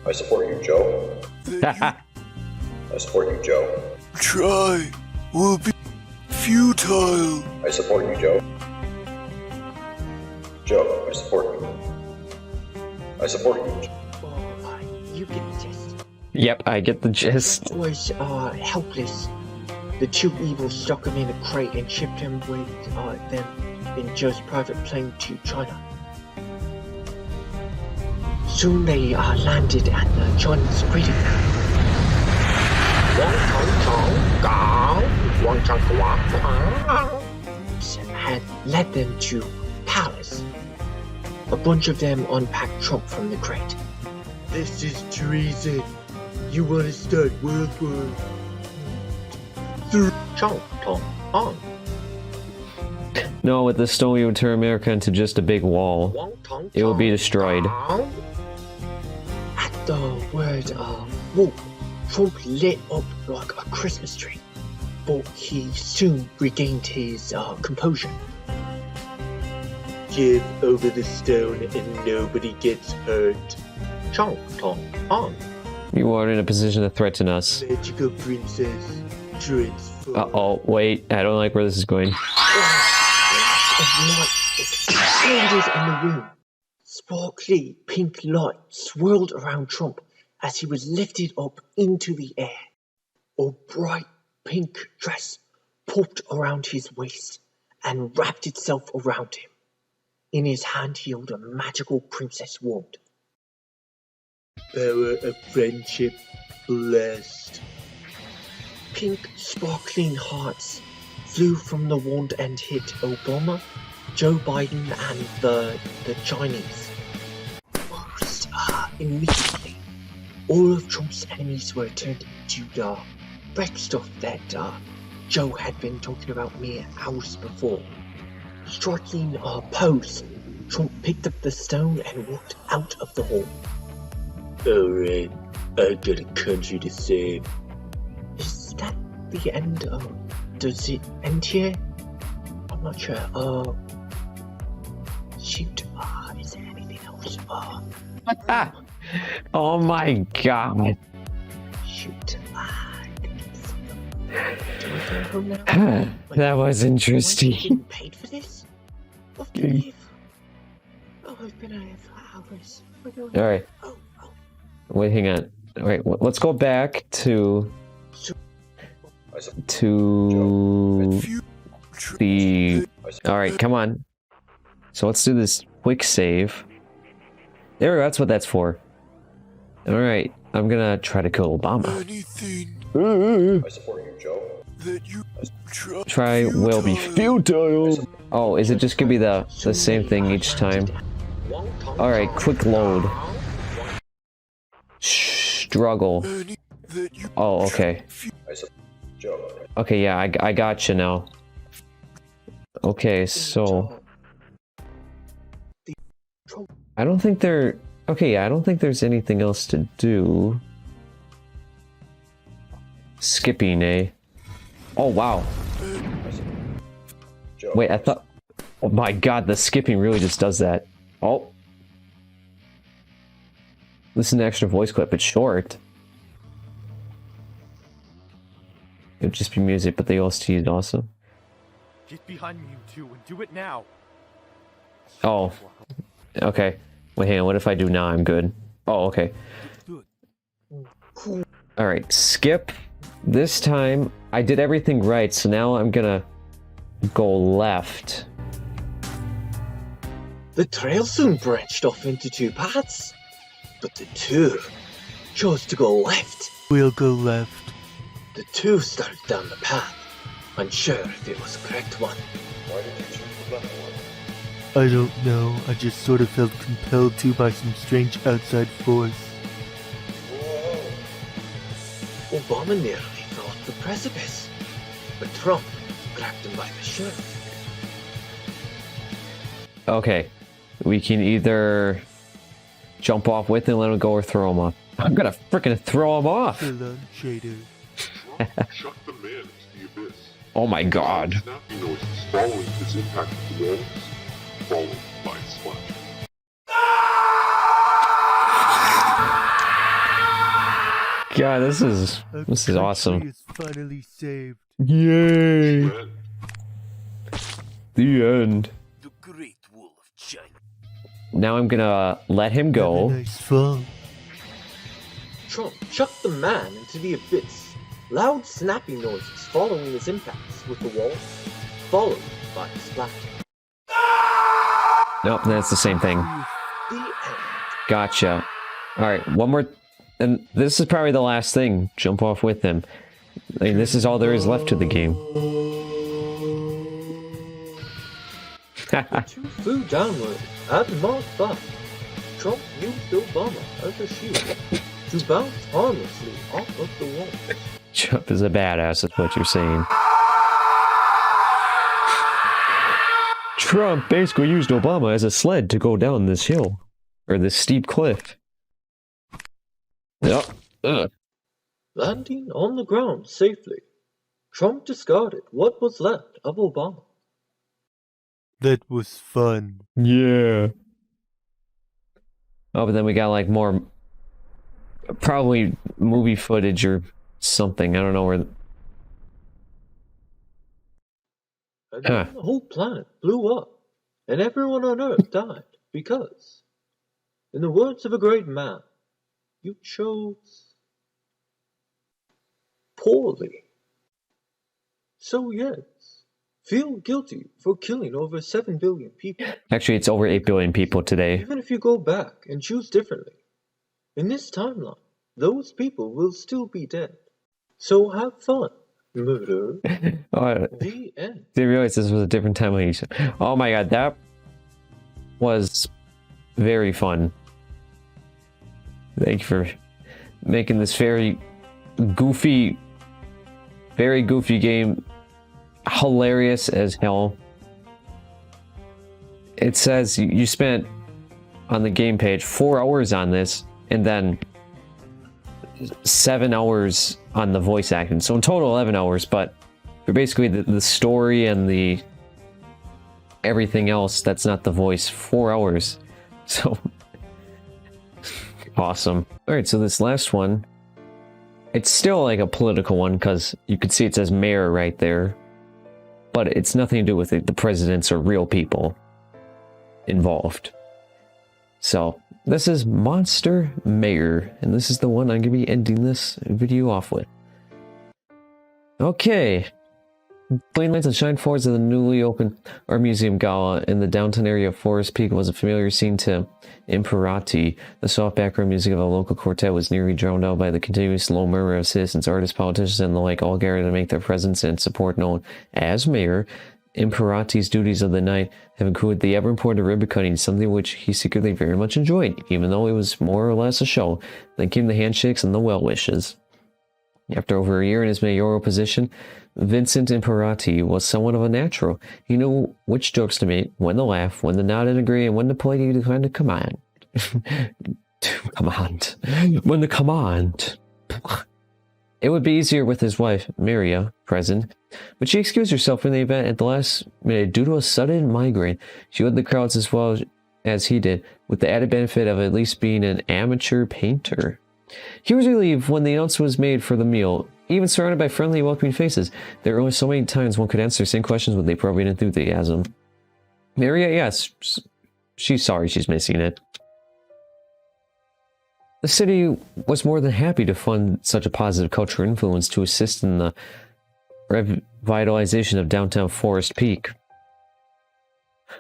I support you, Joe. that I support you, Joe. you try will be futile. I support you, Joe. Joe, I support you. I support you. You get the gist. Yep, I get the gist. Was helpless. The two evils stuck him in a crate and shipped him with them in Joe's private plane to China. Soon they landed at the Chinese breeding ground. Had led them to palace. A bunch of them unpacked Trump from the crate. This is treason. You want to start World War III? No, with the stone we would turn America into just a big wall. It will be destroyed. At the word war, Trump lit up like a Christmas tree, but he soon regained his composure. Give over the stone and nobody gets hurt. Chong Tong On. You are in a position to threaten us. Magical princess transform. Uh-oh, wait, I don't like where this is going. Flash of light exploded in the room. sparkly pink light swirled around Trump as he was lifted up into the air. A bright pink dress popped around his waist and wrapped itself around him. In his hand he held a magical princess wand. Power of friendship blessed. Pink sparkling hearts flew from the wand and hit Obama, Joe Biden and the Chinese. Almost immediately, all of Trump's enemies were turned into the red stuff that Joe had been talking about mere hours before. Striking a pose, Trump picked up the stone and walked out of the hall. Alright, I got a country to save. Is that the end? Does it end here? I'm not sure. Shoot. Is there anything else? Oh my god. Shoot. Do I go home now? That was interesting. Getting paid for this? What do you leave? Oh, I've been out here for hours. Alright. Oh. Wait, hang on. Alright, let's go back to the... Alright, come on. So let's do this quick save. There we go, that's what that's for. Alright, I'm gonna try to kill Obama. I support you, Joe. That you Try will be futile. Oh, is it just gonna be the same thing each time? Alright, quick load. Struggle. Oh, okay. I support Joe. Okay, yeah, I got you now. Okay, so I don't think there. Okay, yeah, I don't think there's anything else to do. Skipping, eh? Oh wow. Joe. Wait, I thought. Oh my god, the skipping really just does that. Oh. Listen to extra voice clip. It's short. It would just be music, but the OST is awesome. Get behind me, you two, and do it now. Oh. Okay. Wait, hang on. What if I do now? I'm good. Oh, okay. Alright, skip. This time, I did everything right, so now I'm gonna go left. The trail soon branched off into two paths, but the two chose to go left. will go left. The two started down the path, unsure if it was the correct one. Why did you choose the left one? I don't know, I just sort of felt compelled to by some strange outside force. Whoa. Obama nearly fell off the precipice, but Trump grabbed him by the shirt. Okay. We can either jump off with him and let him go or throw him off. I'm gonna frickin' throw him off! Hello, Shader. Chuck the man into the abyss. Oh my god. Snappy noises following his impact with the walls, followed by a splash. God, this is awesome. Is finally saved. Yay! Red, The end. The Great Wall of China. Now I'm gonna let him go. Have a nice fall. Trump chucked the man into the abyss, loud snapping noises following his impacts with the walls, followed by a splash. Nope, that's the same thing. The end. Gotcha. Alright, one more. And this is probably the last thing. Jump off with him. I mean, this is all there is left to the game. The two flew downward at Mach 5. Trump used Obama as a shield to bounce harmlessly off of the wall. Trump is a badass, is what you're saying. Trump basically used Obama as a sled to go down this hill. Or this steep cliff. Yep. Ugh. Landing on the ground safely, Trump discarded what was left of Obama. That was fun. Yeah. Oh, but then we got like more, probably movie footage or something. I don't know where. And then the whole planet blew up, and everyone on Earth died because In the words of a great man, you chose poorly. So yes, feel guilty for killing over 7 billion people. Actually, it's over 8 billion people today. Even if you go back and choose differently, in this timeline, those people will still be dead. So have fun, murder. Oh, The end. didn't realize this was a different timeline. Oh my god, that was very fun. Thank you for making this very goofy game hilarious as hell. It says you spent on the game page 4 hours on this and then 7 hours on the voice acting. So in total 11 hours, but for basically the story and the everything else that's not the voice, 4 hours. So awesome. All right, so this last one, it's still like a political one because you can see it says mayor right there, but it's nothing to do with the presidents or real people involved. So this is Monster Mayor, and this is the one I'm going to be ending this video off with. Okay. Plain lights and shine forwards of the newly opened Art Museum Gala in the downtown area of Forest Peak was a familiar scene to Imperati. The soft background music of a local quartet was nearly drowned out by the continuous low murmur of citizens, artists, politicians, and the like, all gathered to make their presence and support known. As mayor, Imperati's duties of the night have included the ever-important ribbon cutting, something which he secretly very much enjoyed, even though it was more or less a show. Then came the handshakes and the well wishes. After over a year in his mayoral position, Vincent Imperati was somewhat of a natural. He knew which jokes to make, when to laugh, when to nod and agree, and when to politely decline to command. Command. When to command. It would be easier with his wife, Maria, present, but she excused herself from the event at the last minute due to a sudden migraine. She led the crowds as well as he did, with the added benefit of at least being an amateur painter. He was relieved when the announcement was made for the meal, even surrounded by friendly, welcoming faces. There were only so many times one could answer the same questions with the appropriate enthusiasm. Maria, yes, she's sorry she's missing it. The city was more than happy to fund such a positive cultural influence to assist in the revitalization of downtown Forest Peak.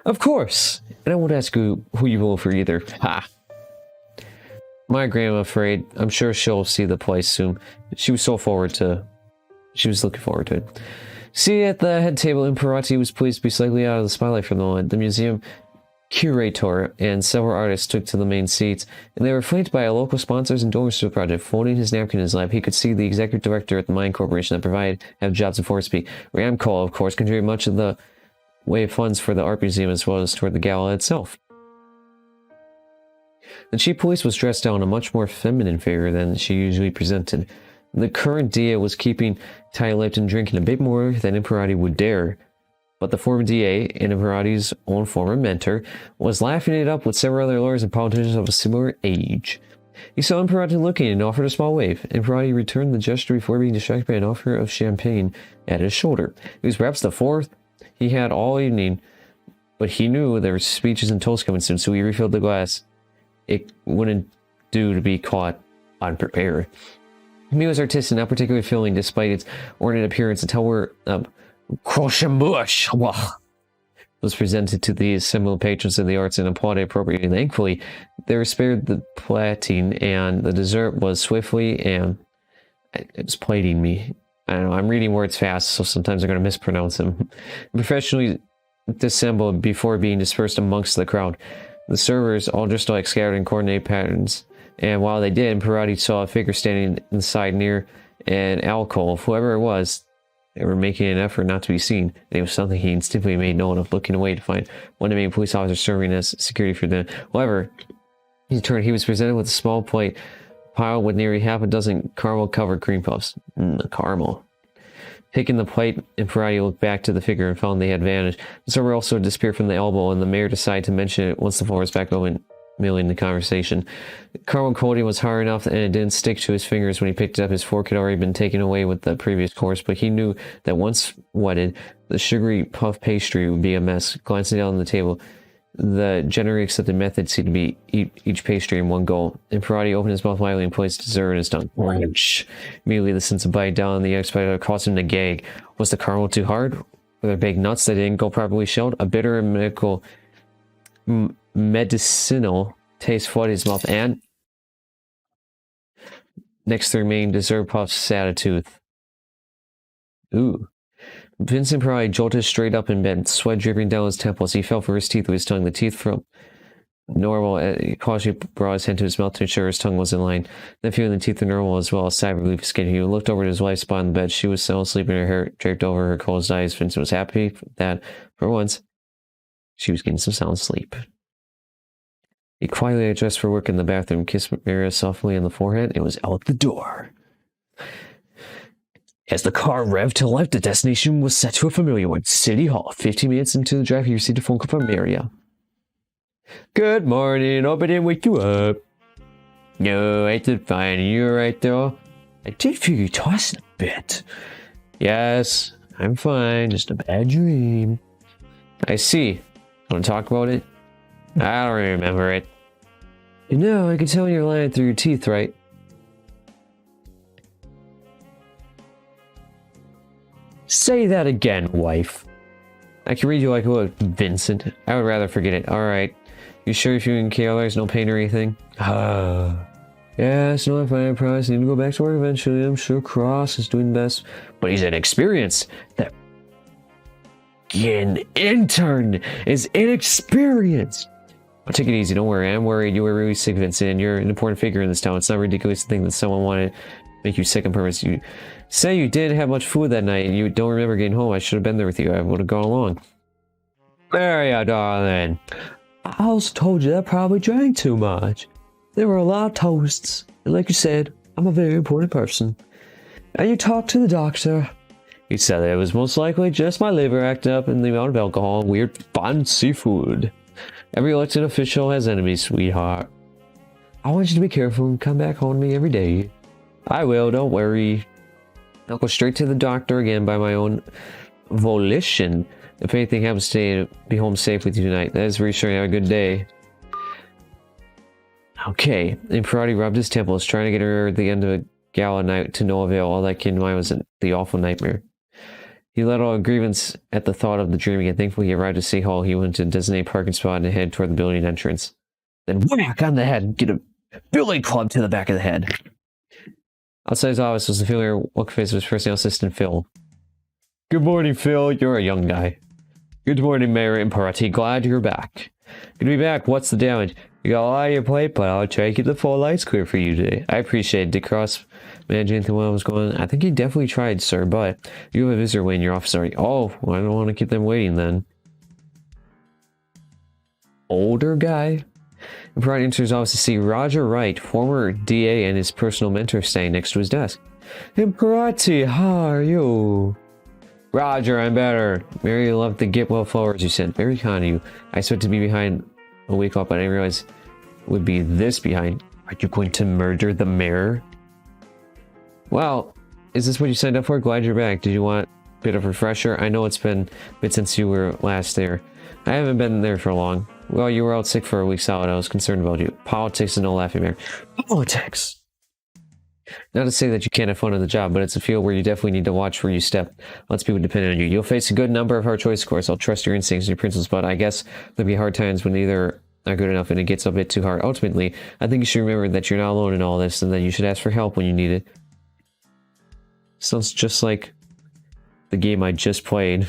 Of course! And I won't ask you who you vote for either. Ha! My grandma, afraid. I'm sure she'll see the place soon. She was looking forward to it. See, at the head table, Imperati was pleased to be slightly out of the spotlight for the moment. The museum curator and several artists took to the main seats, and they were flanked by local sponsors and donors to the project. Folding his napkin in his lap, he could see the executive director at the mine corporation that have jobs in Forest Peak. Ramco, of course, contributed much of the way of funds for the art museum as well as toward the gala itself. The chief police was dressed down in a much more feminine figure than she usually presented. The current DA was keeping tight-lipped and drinking a bit more than Imperati would dare, but the former DA, and Imperati's own former mentor, was laughing it up with several other lawyers and politicians of a similar age. He saw Imperati looking and offered a small wave. Imperati returned the gesture before being distracted by an offer of champagne at his shoulder. It was perhaps the fourth he had all evening, but he knew there were speeches and toasts coming soon, so he refilled the glass. It wouldn't do to be caught unprepared. He was artistic, not particularly filling, despite its ornate appearance. A tower of Crochambush was presented to the assembled patrons of the arts and applauded appropriately. Thankfully, they were spared the plating, and the dessert was swiftly and it was plating me. I don't know, I'm reading words fast, so sometimes I'm going to mispronounce them. Professionally disassembled before being dispersed amongst the crowd. The servers all just like scattered in coordinated patterns, and while they did, Imperati saw a figure standing inside near an alcove. Whoever it was, they were making an effort not to be seen, and it was something he instinctively made known of, looking away to find one of the main police officers serving as security for them. However, he was presented with a small plate piled with nearly half a dozen caramel-covered cream puffs. Caramel. Taking the plate, Imperati looked back to the figure and found they had vanished. The server also disappeared from the elbow, and the mayor decided to mention it once the floor was back open, milling the conversation. The caramel coating was hard enough, and it didn't stick to his fingers when he picked it up. His fork had already been taken away with the previous course, but he knew that once wetted, the sugary puff pastry would be a mess. Glancing down on the table, The generally accepted method seemed to be eat each pastry in one go. Imperati opened his mouth widely and placed dessert in his tongue. Crunch! Immediately the sense of bite down the expeditor caused him to gag. Was the caramel too hard? Were there baked nuts that didn't go properly shelled? A bitter and medicinal taste flooded his mouth, and next to the remaining dessert puffs sat a tooth. Ooh. Vincent probably jolted straight up in bed, sweat dripping down his temples. He felt for his teeth with his tongue. The teeth from normal. He cautiously brought his hand to his mouth to ensure his tongue was in line. Then feeling the teeth were normal as well, a sigh of relief escaped him. He looked over at his wife's spot on the bed. She was sound asleep and her hair draped over her closed eyes. Vincent was happy that, for once, she was getting some sound sleep. He quietly dressed for work in the bathroom, kissed Maria softly on the forehead, and was out the door. As the car revved to life, the destination was set to a familiar one, City Hall. 15 minutes into the drive, he received a phone call from Maria. Good morning. Hope I didn't wake you up. No, I did fine. You alright, though? I did feel you tossing a bit. Yes, I'm fine. Just a bad dream. I see. Want to talk about it? I don't remember it. You know, I can tell you're lying through your teeth, right? Say that again, wife. I can read you like a book, Vincent. I would rather forget it. Alright. You sure if you and KL there's no pain or anything? Yes, no, I'm fine, I promise. I need to go back to work eventually. I'm sure Cross is doing the best. But he's inexperienced. That intern is inexperienced. I'll take it easy, don't worry. I'm worried you were really sick, Vincent, and you're an important figure in this town. It's not ridiculous to think that someone wanted to make you sick on purpose. You say you didn't have much food that night and you don't remember getting home. I should have been there with you. I would have gone along. There you are, darling. I also told you that I probably drank too much. There were a lot of toasts. And like you said, I'm a very important person. And you talked to the doctor. He said that it was most likely just my liver acting up in the amount of alcohol and weird fancy food. Every elected official has enemies, sweetheart. I want you to be careful and come back home to me every day. I will, don't worry. I'll go straight to the doctor again by my own volition. If anything happens to be home safe with you tonight. That is reassuring. Have a good day. Okay. Imperati rubbed his temples, trying to get her at the end of a gala night to no avail. All that came to mind was the awful nightmare. He let out a grievance at the thought of the dream again. Thankfully, he arrived at City Hall. He went to a designated parking spot and headed toward the building entrance. Then whack on the head. Get a billy club to the back of the head. Outside his office was the familiar look face of his personal assistant, Phil. Good morning, Phil. You're a young guy. Good morning, Mayor Imperati. Glad you're back. Good to be back. What's the damage? You got a lot on your plate, but I'll try to keep the full lights clear for you today. I appreciate it. Did Cross manage anything while I was going? I think he definitely tried, sir, but you have a visitor waiting in your office already. Oh, well, I don't want to keep them waiting then. Older guy? Imperati enters his office to see Roger Wright, former DA and his personal mentor, standing next to his desk. Imperati, how are you? Roger, I'm better. Mary loved the get well flowers you sent. Very kind of you. I expected to be behind a week off, but I didn't realize it would be this behind. Are you going to murder the mayor? Well, is this what you signed up for? Glad you're back. Did you want a bit of refresher? I know it's been a bit since you were last there. I haven't been there for long. Well, you were out sick for a week solid. I was concerned about you. Politics is no laughing matter. Politics! Not to say that you can't have fun on the job, but it's a field where you definitely need to watch where you step. Lots of people depend on you. You'll face a good number of hard choices, of course. I'll trust your instincts and your principles, but I guess there'll be hard times when either are good enough and it gets a bit too hard. Ultimately, I think you should remember that you're not alone in all this and that you should ask for help when you need it. Sounds just like the game I just played.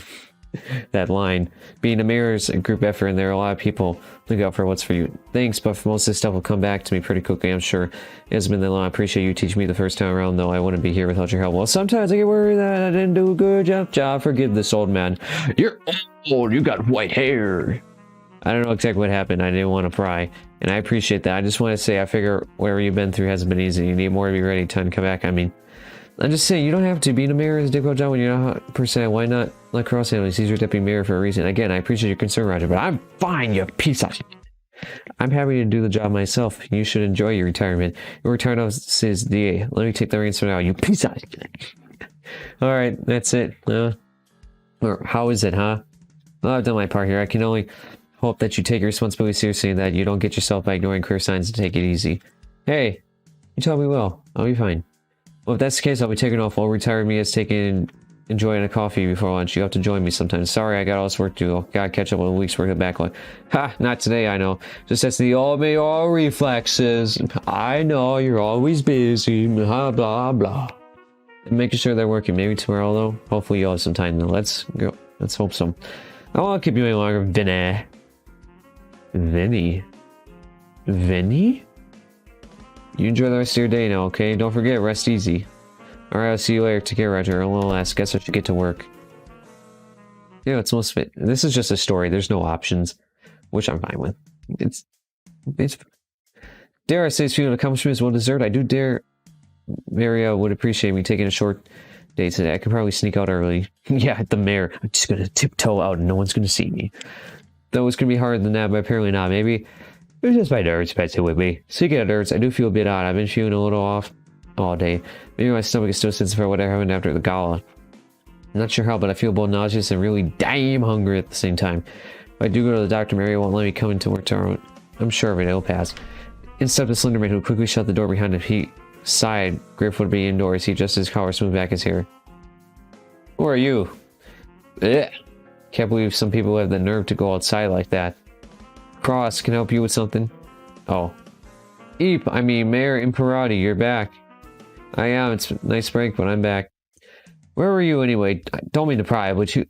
That line. Being a mayor is a group effort and there are a lot of people look out for what's for you. Thanks, but most of this stuff will come back to me pretty quickly, I'm sure. It hasn't been that long. I appreciate you teaching me the first time around, though I wouldn't be here without your help. Well, sometimes I get worried that I didn't do a good job. Forgive this old man. You're old. You got white hair. I don't know exactly what happened. I didn't want to pry. And I appreciate that. I just want to say I figure whatever you've been through hasn't been easy. You need more to be ready. Time to come back. I mean, I'm just saying, you don't have to. Being a mayor is a difficult job when you're not 100%. Why not let Cross handle it? He's your deputy mayor for a reason. Again, I appreciate your concern, Roger, but I'm fine, you piece of shit. I'm happy to do the job myself. You should enjoy your retirement. Your retirement says DA. Let me take the reins for now, you piece of shit. Alright, that's it. Or how is it, huh? Well, I've done my part here. I can only hope that you take your responsibility seriously and that you don't get yourself by ignoring clear signs and take it easy. Hey, you told me well. I'll be fine. Well, if that's the case, I'll be taking off. I'll retire me as enjoying a coffee before lunch. You have to join me sometime. Sorry, I got all this work to do. Gotta catch up on a week's worth of backlog. Ha! Not today, I know. Just that's the old me all reflexes. I know you're always busy. Blah, blah, blah. And making sure they're working. Maybe tomorrow, though. Hopefully you'll have some time. Now, let's go. Let's hope so. I won't keep you any longer. Vinny. Vinny? Vinny? You enjoy the rest of your day now, okay? Don't forget, rest easy. Alright, I'll see you later. Take care, Roger. A little last. Guess I should get to work. Yeah, it's most of it. This is just a story. There's no options, which I'm fine with. It's dare I say it's few accomplishments well deserved. I do dare Maria would appreciate me taking a short day today. I could probably sneak out early. Yeah, the mayor. I'm just gonna tiptoe out and no one's gonna see me. Though it's gonna be harder than that, but apparently not. Maybe it was just my nerves messing with me. Speaking of nerves, I do feel a bit odd. I've been feeling a little off all day. Maybe my stomach is still sensitive for what happened after the gala. I'm not sure how, but I feel both nauseous and really damn hungry at the same time. If I do go to the doctor, Mary won't let me come into work tomorrow. I'm sure of it, it'll pass. In stepped the Slenderman, who quickly shut the door behind him. He sighed, grateful to be indoors. He adjusted his collar, smoothed back his hair. Who are you? Ugh. Can't believe some people have the nerve to go outside like that. Cross, can I help you with something? Oh. Mayor Imperati, you're back. I am. It's a nice break, but I'm back. Where were you anyway? I don't mean to pry, but you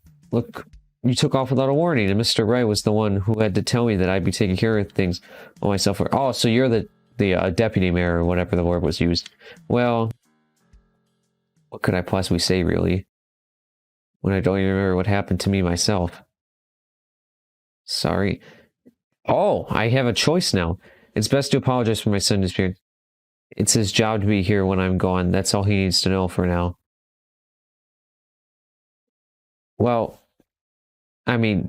took off without a warning, and Mr. Wright was the one who had to tell me that I'd be taking care of things on myself. Oh, so you're the deputy mayor, or whatever the word was used. Well, what could I possibly say, really? When I don't even remember what happened to me myself. Sorry. Oh, I have a choice now. It's best to apologize for my son disappearing. It's his job to be here when I'm gone. That's all he needs to know for now. Well,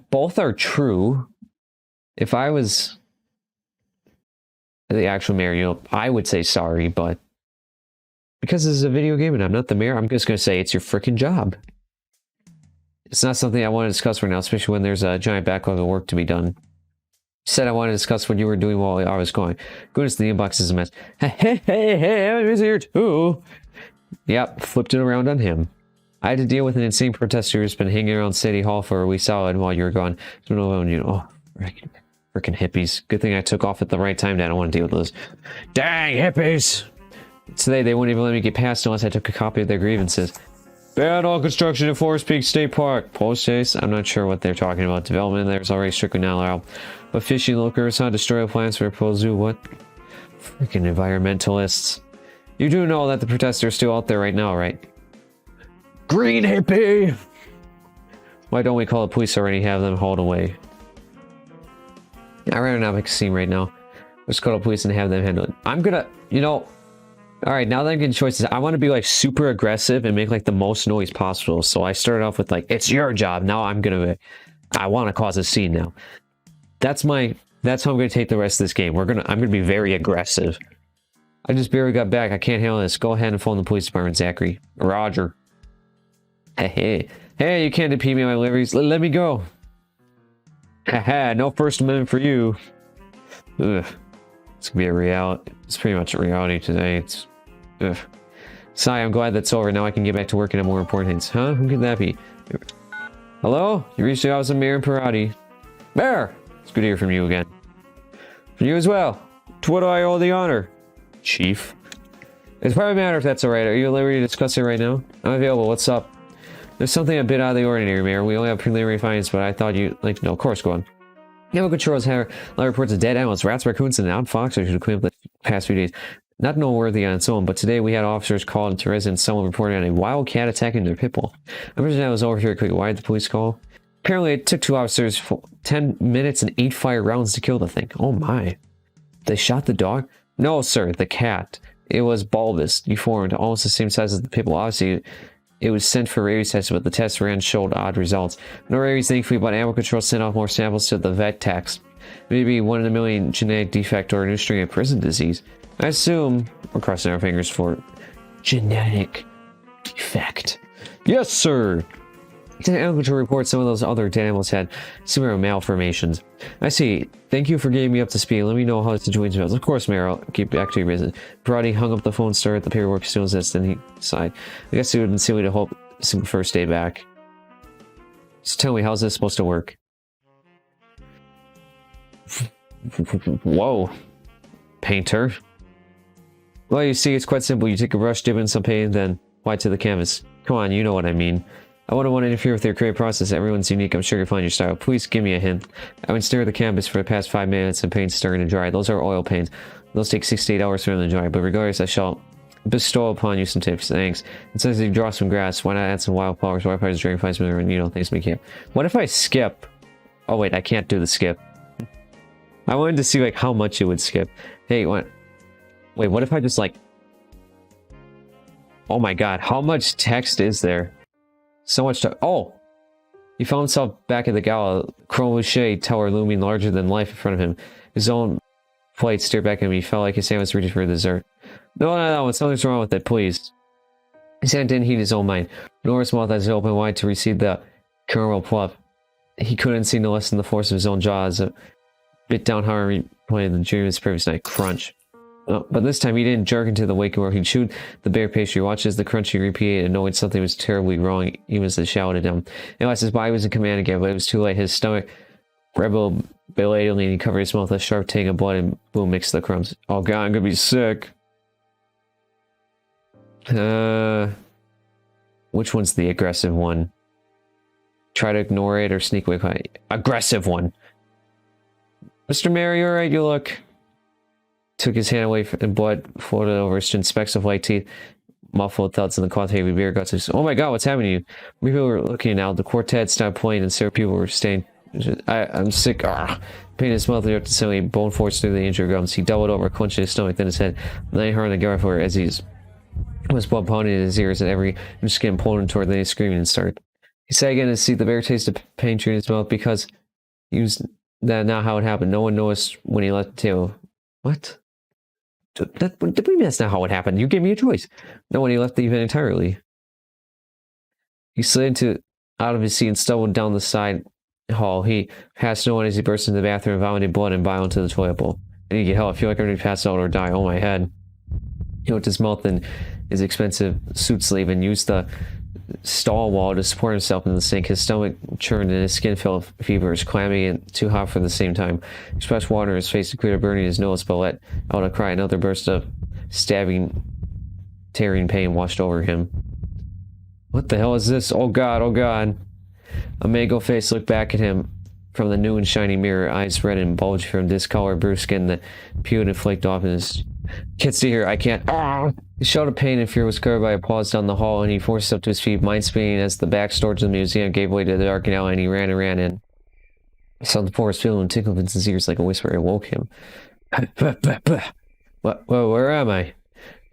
both are true. If I was the actual mayor, I would say sorry, but because this is a video game and I'm not the mayor, I'm just going to say it's your freaking job. It's not something I want to discuss right now, especially when there's a giant backlog of work to be done. Said I wanted to discuss what you were doing while I was going. Goodness, the inbox is a mess. Hey, I'm here too. Yep, flipped it around on him. I had to deal with an insane protester who's been hanging around City Hall for a week solid while you were gone. Oh, freaking hippies. Good thing I took off at the right time. I don't want to deal with those. Dang hippies! Today they wouldn't even let me get past unless I took a copy of their grievances. Ban all construction in Forest Peak State Park. Post chase. I'm not sure what they're talking about. Development there's already strictly not allowed. But fishing lookers on destroy plants for a proposed zoo. What? Freaking environmentalists. You do know that the protesters are still out there right now, right? Green hippie! Why don't we call the police already and have them hauled away? I'd rather not make a scene right now. Let's call the police and have them handle it. I'm gonna, alright, now that I'm getting choices, I want to be like super aggressive and make like the most noise possible. So I started off with like, it's your job. Now I want to cause a scene now. That's how I'm gonna take the rest of this game. I'm gonna be very aggressive. I just barely got back. I can't handle this. Go ahead and phone the police department, Zachary. Roger. Hey, you can't impede me on my liveries. Let me go. Haha, no First Amendment for you. Ugh. It's gonna be a reality. It's pretty much a reality today. Ugh. Sigh, I'm glad that's over. Now I can get back to working on more important things. Huh? Who could that be? Hello? You reached the office of Mayor Imperati. Mayor! It's good to hear from you again. For you as well. To what do I owe the honor? Chief. It's probably a matter if that's alright. Are you at liberty to discuss it right now? I'm available. What's up? There's something a bit out of the ordinary, Mayor. We only have preliminary findings, but I thought you'd like to know. Of course, go on. Animal control has had a lot of reports of dead animals, rats, raccoons, and odd foxes who cleaned up the past few days. Not noteworthy on its own, but today we had officers called into residence. Someone reported on a wild cat attacking their pit bull. I'm pretty sure that was over here quickly. Why did the police call? Apparently, it took 2 officers 10 minutes and 8 fire rounds to kill the thing. Oh my. They shot the dog? No, sir, the cat. It was bulbous, deformed, almost the same size as the pit bull. Obviously, it was sent for rabies tests, but the tests ran showed odd results. No rabies, thankfully, but animal control sent off more samples to the vet techs. Maybe 1 in a million genetic defect or a new strain of prison disease. I assume we're crossing our fingers for genetic defect. Yes, sir. To report some of those other animals had similar malformations. I see. Thank you for getting me up to speed. Let me know how the situation goes. Of course, Mayor. I'll keep back to your business. Brody hung up the phone, started the paperwork as soon as this, then he sighed. I guess it would be silly to hope some first day back. Just tell me, how's this supposed to work? Whoa. Painter. Well, you see, it's quite simple. You take a brush, dip in some paint, then white to the canvas. Come on, you know what I mean. I wouldn't want to interfere with your creative process. Everyone's unique. I'm sure you'll find your style. Please give me a hint. I've been staring at the canvas for the past 5 minutes and paint's starting to dry. Those are oil paints. Those take 6 to 8 hours for them to dry. But regardless, I shall bestow upon you some tips. Thanks. It says you draw some grass. Why not add some wild flowers? Why if I just dragonflies and things make it? What if I skip? Oh wait, I can't do the skip. I wanted to see like how much it would skip. Hey, what? Wait, what if I just like... Oh my god, how much text is there? So much to... Oh! He found himself back at the gala, Crochet tower looming larger than life in front of him. His own plate stared back at him. He felt like his hand was reaching for dessert. No, something's wrong with it, please. His hand didn't heat his own mind, nor his mouth as it opened wide to receive the caramel plop. He couldn't see no less than the force of his own jaw as it bit down however he played the dream of his previous night. Crunch. But this time he didn't jerk into the waking world. He chewed the bare pastry, watched as the crunchy repeated, and knowing something was terribly wrong, even as it shouted at him. At last his body was in command again, but it was too late. His stomach rebelled belatedly, and he covered his mouth with a sharp tang of blood and boom, mixed the crumbs. Oh god, I'm gonna be sick. Which one's the aggressive one? Try to ignore it or sneak away. Aggressive one. Mr. Mayor, you alright? You look... Took his hand away and blood floated over his chin, specks of white teeth, muffled thuds in the cloth heavy beer guts. Oh my god, what's happening to you? People were looking now. The quartet stopped playing and several people were staying. I'm sick. Pain in his mouth up to suddenly bone forced through the injured gums. He doubled over, clenched his stomach, then his head. Then he heard on the guard for as he was blood pounding in his ears and every skin pulled him toward. Then he screaming and started. He sat again to see the bare taste of pain in his mouth because he was that not how it happened. No one noticed when he left the table. What? That's not how it happened. You gave me a choice. No, when he left the event entirely. He slid out of his seat and stumbled down the side hall. He passed no one as he burst into the bathroom, vomited blood and bile into the toilet bowl. I need to get help. I feel like I'm going to pass out or die. Oh, my head. He went to his mouth in his expensive suit sleeve and used the stall wall to support himself in the sink. His stomach churned and his skin felt feverish, clammy, and too hot for the same time. He splashed water in his face to clear burning his nose, but let out a cry. Another burst of stabbing, tearing pain washed over him. What the hell is this? Oh god, oh god. A mango face looked back at him from the new and shiny mirror, eyes red and bulgy from discolored bruised skin that pewed and flaked off in his... Can't see here, I can't... His shout of pain and fear was covered by applause down the hall, and he forced up to his feet, mind spinning as the back door to the museum gave way to the darkened alley, and he ran in. He saw the forest fill and tinkled in his ears like a whisper. It woke him. Where am I?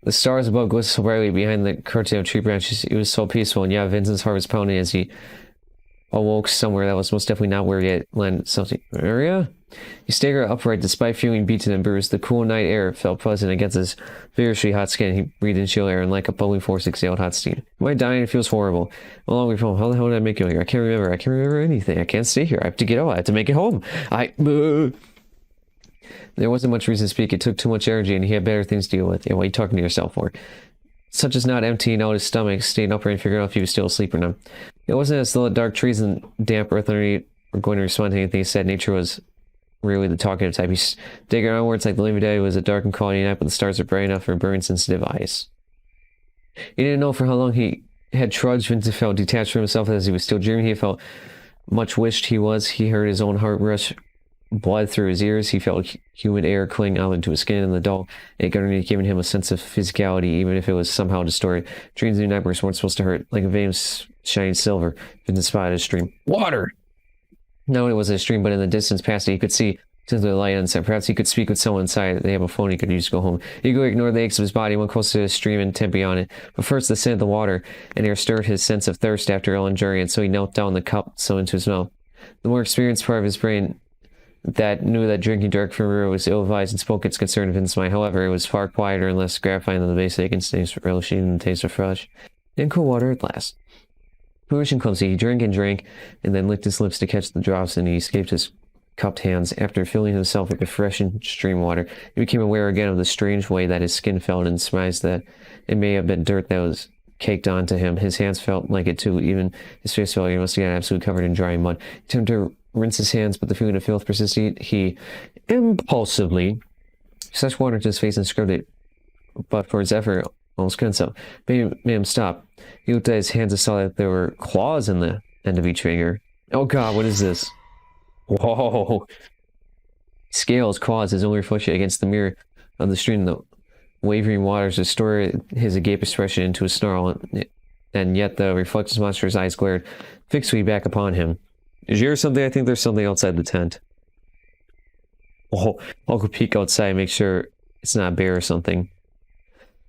The stars above glistened so brightly behind the curtain of tree branches. It was so peaceful, and yeah, Vincent's heart was pounding as he awoke somewhere that was most definitely not where he had landed. Something area? He staggered upright despite feeling beaten and bruised. The cool night air felt pleasant against his vigorously hot skin. He breathed in chill air and like a bubbling force exhaled hot steam. Am I dying? It feels horrible. I'm long way from home. How the hell did I make it here? I can't remember anything. I can't stay here. I have to get out. I have to make it home. There wasn't much reason to speak. It took too much energy and he had better things to deal with. Yeah, what are you talking to yourself for? Such as not emptying out his stomach, staying upright and figuring out if he was still asleep or not. It wasn't as though the dark trees and damp earth underneath were going to respond to anything he said. Nature was really the talkative type. He staggered onwards like the living day. It was a dark and cloudy night, but the stars were bright enough for burning sensitive eyes. He didn't know for how long he had trudged. Vincent felt detached from himself as he was still dreaming. He felt much wished he was. He heard his own heart rush blood through his ears. He felt humid air cling out into his skin, and the dull ache underneath giving him a sense of physicality, even if it was somehow distorted. Dreams and nightmares weren't supposed to hurt. Like a vein of shining silver, Vincent spotted a stream. Water! Not only was it a stream, but in the distance past it, he could see to the light inside. Perhaps he could speak with someone inside. They have a phone he could use to go home. He could ignore the aches of his body, went close to the stream and tempe on it. But first the scent of the water and air stirred his sense of thirst after Ellen journey, and so he knelt down the cup so into his mouth. The more experienced part of his brain that knew that drinking direct from a river was ill-advised and spoke its concern of Vince's mind. However, it was far quieter and less gratifying than the basic instincts relishing the taste of fresh and cool water at last. Foolish and clumsy, he drank and drank, and then licked his lips to catch the drops, and he escaped his cupped hands. After filling himself with the fresh and stream water, he became aware again of the strange way that his skin felt, and surmised that it may have been dirt that was caked onto him. His hands felt like it too, even his face felt like he must have gotten absolutely covered in dry mud. He attempted to rinse his hands, but the feeling of filth persisted. He impulsively splashed water into his face and scrubbed it, but for his effort, almost couldn't stop. Made him stop. He looked at his hands and saw that there were claws in the end of each finger. Oh god, what is this? Whoa! Scales, claws, his only reflection against the mirror of the stream. The wavering waters distorted his agape expression into a snarl, and yet the reflected monster's eyes glared fixedly back upon him. Is there something? I think there's something outside the tent. Oh, I'll go peek outside and make sure it's not a bear or something.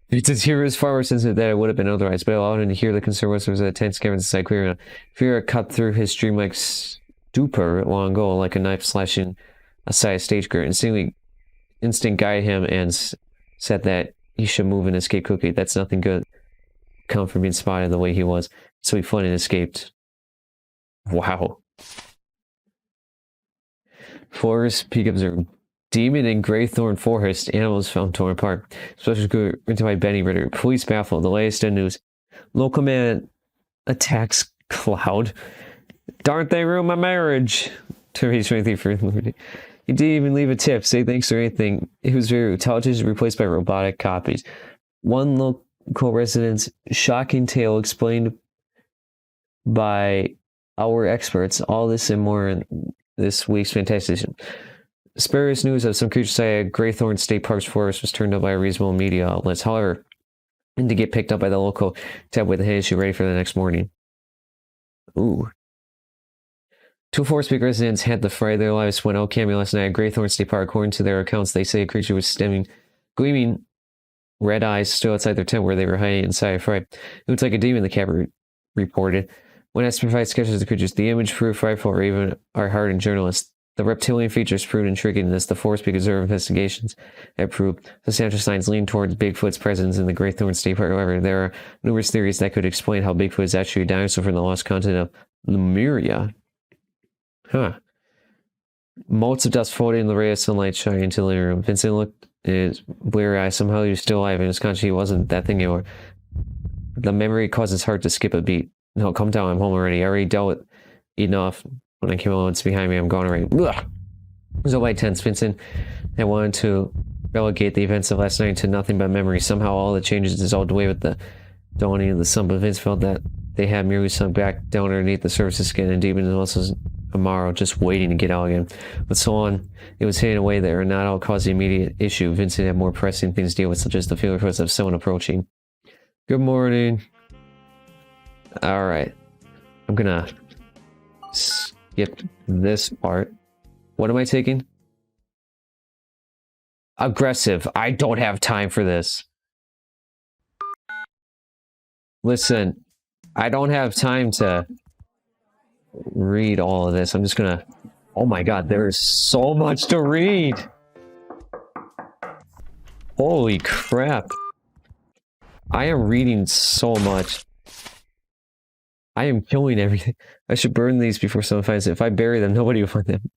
His hearing was far more sensitive than it would have been otherwise, but it allowed him to hear the concerned whispers of the tent scammers inside clearly enough. Fear had cut through his dreamlike stupor long ago, like a knife slashing aside a stage curtain. Instinct guided him and said that he should move and escape quickly. That's nothing good come from being spotted the way he was. So he fled and escaped. Wow. Forest peak observed. Demon in Greythorn Forest. Animals found torn apart. Special group written by Benny Ritter. Police baffled. The latest in news. Local man attacks Cloud. Darn they ruined my marriage. Terry's 23 for liberty. He didn't even leave a tip, say thanks or anything. It was very rude. Television replaced by robotic copies. One local resident's shocking tale explained by our experts. All this and more in this week's Fantastic Edition. Spurious news of some creature sighted at Greythorn State Park's forest was turned up by reasonable media outlets. However, and to get picked up by the local tab with a hit issue ready for the next morning. Ooh. Two Forest Peak residents had the fright of their lives when out camping last night at Greythorn State Park. According to their accounts, they say a creature was gleaming red eyes still outside their tent where they were hiding inside a fright. It looked like a demon, the capper reported. When asked to provide sketches of the creatures, the image proved frightful, or even our hardened journalists. The reptilian features proved intriguing as the Forest Peak Observer investigations have proved. Substantial signs lean towards Bigfoot's presence in the Greythorn State Park. However, there are numerous theories that could explain how Bigfoot is actually a dinosaur from the lost continent of Lemuria. Huh. Motes of dust floating in the ray of sunlight shining into the living room. Vincent looked in his bleary eyes. Somehow he was still alive, and his conscious he wasn't that thing anymore. The memory caused his heart to skip a beat. No, calm down, I'm home already. I already dealt with enough. When I came along, it's behind me, I'm gone already. Ugh. There's a white tense. Vincent had wanted to relegate the events of last night to nothing but memory. Somehow all the changes dissolved away with the dawning of the sun, but Vince felt that they had merely sunk back down underneath the surface of skin, and deep into the muscles tomorrow, just waiting to get out again. But so on, it was hidden away there, and not all caused the immediate issue. Vincent had more pressing things to deal with, such as the feeling of someone approaching. Good morning. Alright. I'm gonna skip this part. What am I taking? Aggressive. I don't have time for this. Listen, I don't have time to read all of this. I'm just gonna... Oh my god, there's so much to read! Holy crap. I am reading so much. I am killing everything. I should burn these before someone finds it. If I bury them, nobody will find them.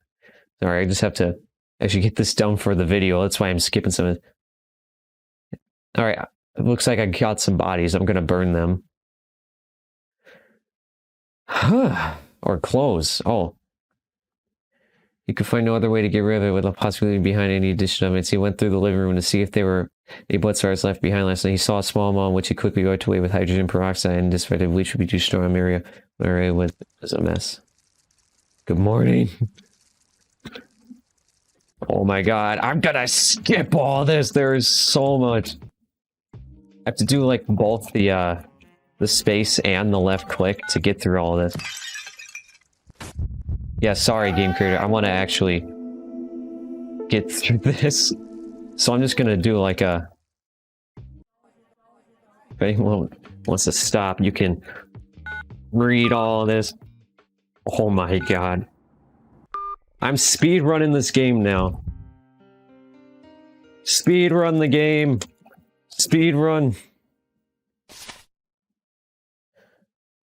Sorry, I just have to actually get this down for the video. That's why I'm skipping some of it. Alright, it looks like I got some bodies. I'm gonna burn them. Or clothes. Oh. He could find no other way to get rid of it without possibly behind any addition of it. So he went through the living room to see if there were any blood scars left behind last night. He saw a small amount, which he quickly wiped away with hydrogen peroxide, and decided bleach would be too strong in area where it was a mess. Good morning. Oh my god, I'm gonna skip all this. There is so much. I have to do like both the space and the left click to get through all of this. Yeah, sorry, game creator. I want to actually get through this. So I'm just gonna do like a... If anyone wants to stop, you can read all of this. Oh my god. I'm speed running this game now. Speed run the game. Speed run.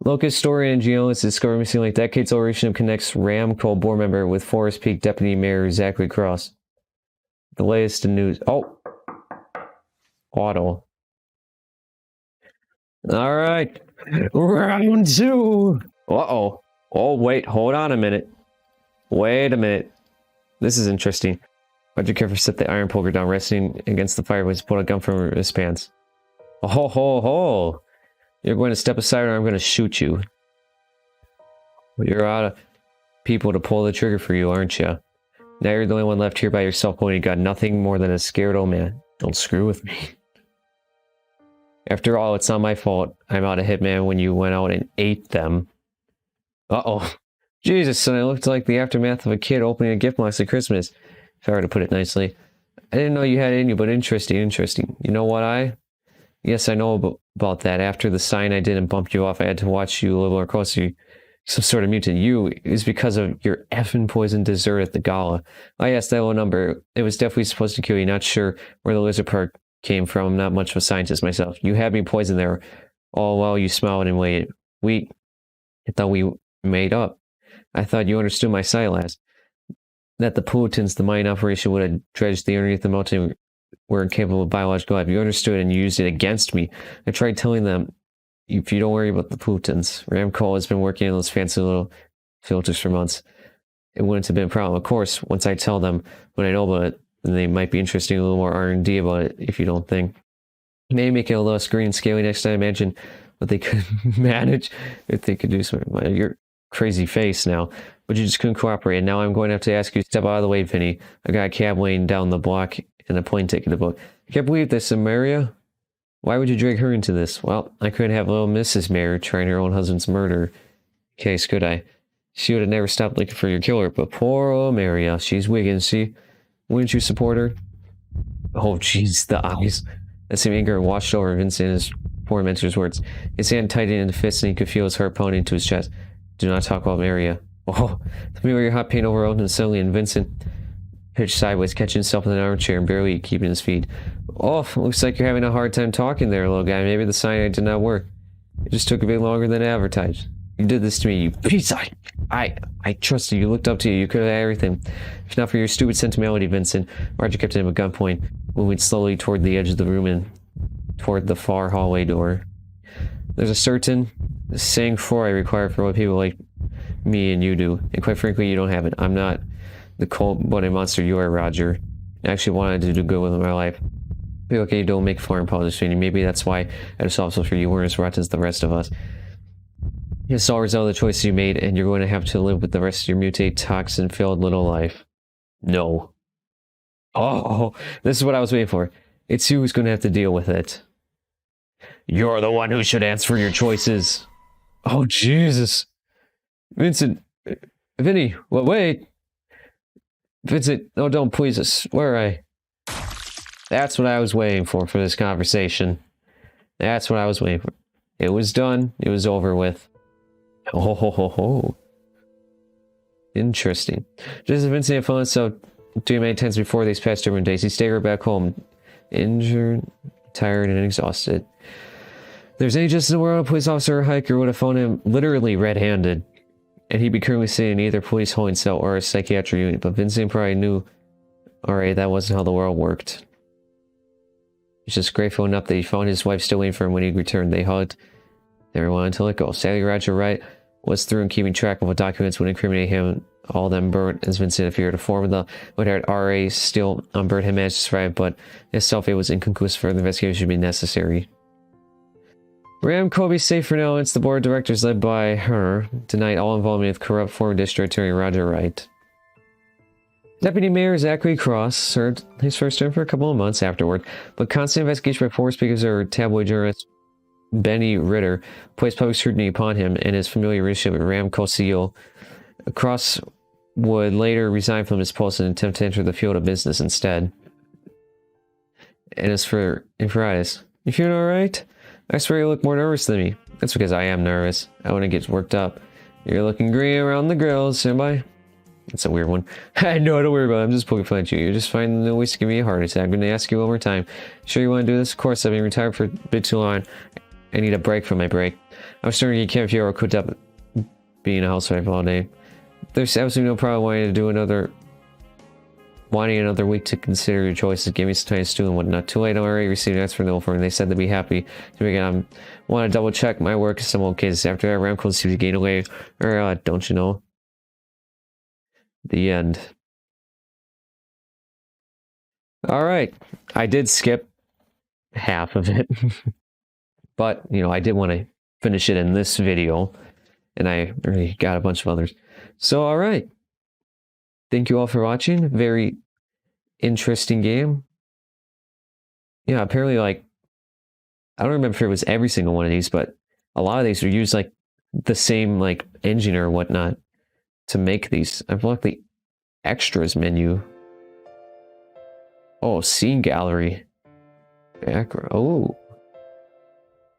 Local historian and geologist discovered missing like decades old relationship connects Ramco board member with Forest Peak Deputy Mayor Zachary Cross. The latest in news. Oh! Auto. Alright. Round 2! Uh-oh. Oh, wait. Hold on a minute. Wait a minute. This is interesting. Roger carefully set the iron poker down, resting against the fireplace, pulled a gun from his pants. Oh, ho, ho, ho! You're going to step aside or I'm going to shoot you. You're out of people to pull the trigger for you, aren't you? Now you're the only one left here by yourself, pointing got nothing more than a scared old man. Don't screw with me. After all, it's not my fault. I'm out a hitman when you went out and ate them. Uh-oh. Jesus, son, I looked like the aftermath of a kid opening a gift box at Christmas. If I were to put it nicely. I didn't know you had it in you, but interesting. You know what, Yes, I know about that. After the sign I did and bumped you off, I had to watch you a little more closely. Some sort of mutant. You is because of your effing poison dessert at the gala. Oh yes, that low number. It was definitely supposed to kill you. Not sure where the lizard part came from. I'm not much of a scientist myself. You had me poisoned there. All while you smiled and waited. I thought we made up. I thought you understood my side last. That the pollutants, the mine operation would have dredged the underneath the mountain were incapable of biological life. You understood and you used it against me. I tried telling them, if you don't worry about the pollutants, Ramco has been working on those fancy little filters for months. It wouldn't have been a problem. Of course, once I tell them what I know about it, then they might be interested in a little more R&D about it, if you don't think. Maybe make it a little screen scaly next time. Imagine what they could manage if they could do something. Your crazy face now. But you just couldn't cooperate. And now I'm going to have to ask you to step out of the way, Vinny. I got a cab waiting down the block and a plane ticket to book. I can't believe this, Maria. Why would you drag her into this? Well, I couldn't have little Mrs. Mayer trying her own husband's murder case, could I? She would have never stopped looking for your killer, but poor old Maria, she's weak, isn't she? Wouldn't you support her? Oh, jeez, the eyes. That same anger washed over Vincent in his poor mentor's words. His hand tightened into fist and he could feel his heart pounding into his chest. Do not talk about Maria. Oh, tell me where your hot pain overwhelmed and suddenly, and Vincent pitched sideways, catching himself in an armchair and barely keeping his feet. Oh, looks like you're having a hard time talking there, little guy. Maybe the cyanide did not work. It just took a bit longer than advertised. You did this to me, you piece of... I trusted you, looked up to you, you could have had everything. If not for your stupid sentimentality, Vincent. Roger kept him at gunpoint, moving slowly toward the edge of the room and toward the far hallway door. There's a certain sang-froid I require for what people like me and you do, and quite frankly, you don't have it. I'm not the cold-blooded monster you are, Roger. I actually wanted to do good with my life. Be okay, don't make foreign politics, Vinny. Maybe that's why I just also for you weren't as rotten as the rest of us. It's all a result of the choices you made, and you're going to have to live with the rest of your mutate, toxin-filled little life. No. Oh, this is what I was waiting for. It's you who's going to have to deal with it. You're the one who should answer for your choices. Oh, Jesus. Vincent. Vinny, well, wait. Vincent, no, don't, please, I swear That's what I was waiting for this conversation. That's what I was waiting for. It was done. It was over with. Oh, ho, ho, ho. Interesting. Just as Vincent had found himself doing many times before these past different days, he staggered back home, injured, tired, and exhausted. If there's any justice in the world, a police officer or hiker would have found him literally red-handed, and he'd be currently sitting in either police holding cell or a psychiatric unit. But Vincent probably knew, alright, that wasn't how the world worked. He's just grateful enough that he found his wife still waiting for him when he returned. They hugged. Never wanted to let go. Sadly, Roger Wright was through and keeping track of what documents would incriminate him. All of them burnt as Vincent feared. A form of the what-haired RA still unburnt him managed to survive, but itself it was inconclusive. Further investigation should be necessary. Ram Kobe safe for now. It's the board of directors led by her. Denied all involvement with corrupt former district attorney Roger Wright. Deputy Mayor Zachary Cross served his first term for a couple of months afterward, but constant investigation by former speakers or tabloid journalist Benny Ritter placed public scrutiny upon him and his familiar relationship with Ramco CEO. Cross would later resign from his post and attempt to enter the field of business instead. And as for Inferitis, you feeling alright? I swear you look more nervous than me. That's because I am nervous. I want to get worked up. You're looking green around the grills, am I? That's a weird one. I know, don't worry about it. I'm just poking fun at you. You're just finding no ways to give me a heart attack. I'm going to ask you one more time. Sure you want to do this? Of course, I've been retired for a bit too long. I need a break from my break. I'm starting to get Camp Hero cooked up being a housewife all day. There's absolutely no problem wanting another week to consider your choices. Give me some time to stew and whatnot. Too late, I already received an answer from the firm. They said they'd be happy to again. Want to double check my work in some old cases. After that, Ramco seems to gain away. Or, don't you know? The end. Alright. I did skip half of it. But, you know, I did want to finish it in this video. And I already got a bunch of others. So, alright. Thank you all for watching. Very interesting game. Yeah, apparently, like, I don't remember if it was every single one of these, but a lot of these were used, like, the same, like, engine or whatnot to make these. I've looked the extras menu. Oh, scene gallery. Background. Oh.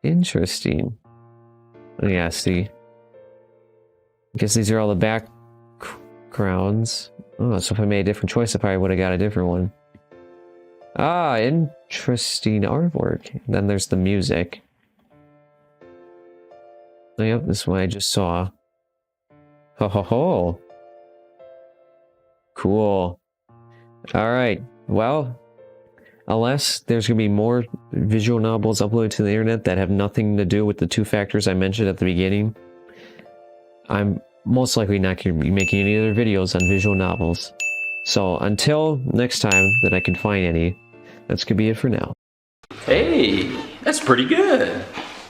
Interesting. Yeah, see. I guess these are all the backgrounds. Oh, so if I made a different choice, I probably would have got a different one. Ah, interesting artwork. Then there's the music. Oh, yep, this one I just saw. Ho ho ho. Cool. Alright, well, unless there's going to be more visual novels uploaded to the internet that have nothing to do with the two factors I mentioned at the beginning, I'm most likely not going to be making any other videos on visual novels. So until next time that I can find any, that's going to be it for now. Hey, that's pretty good.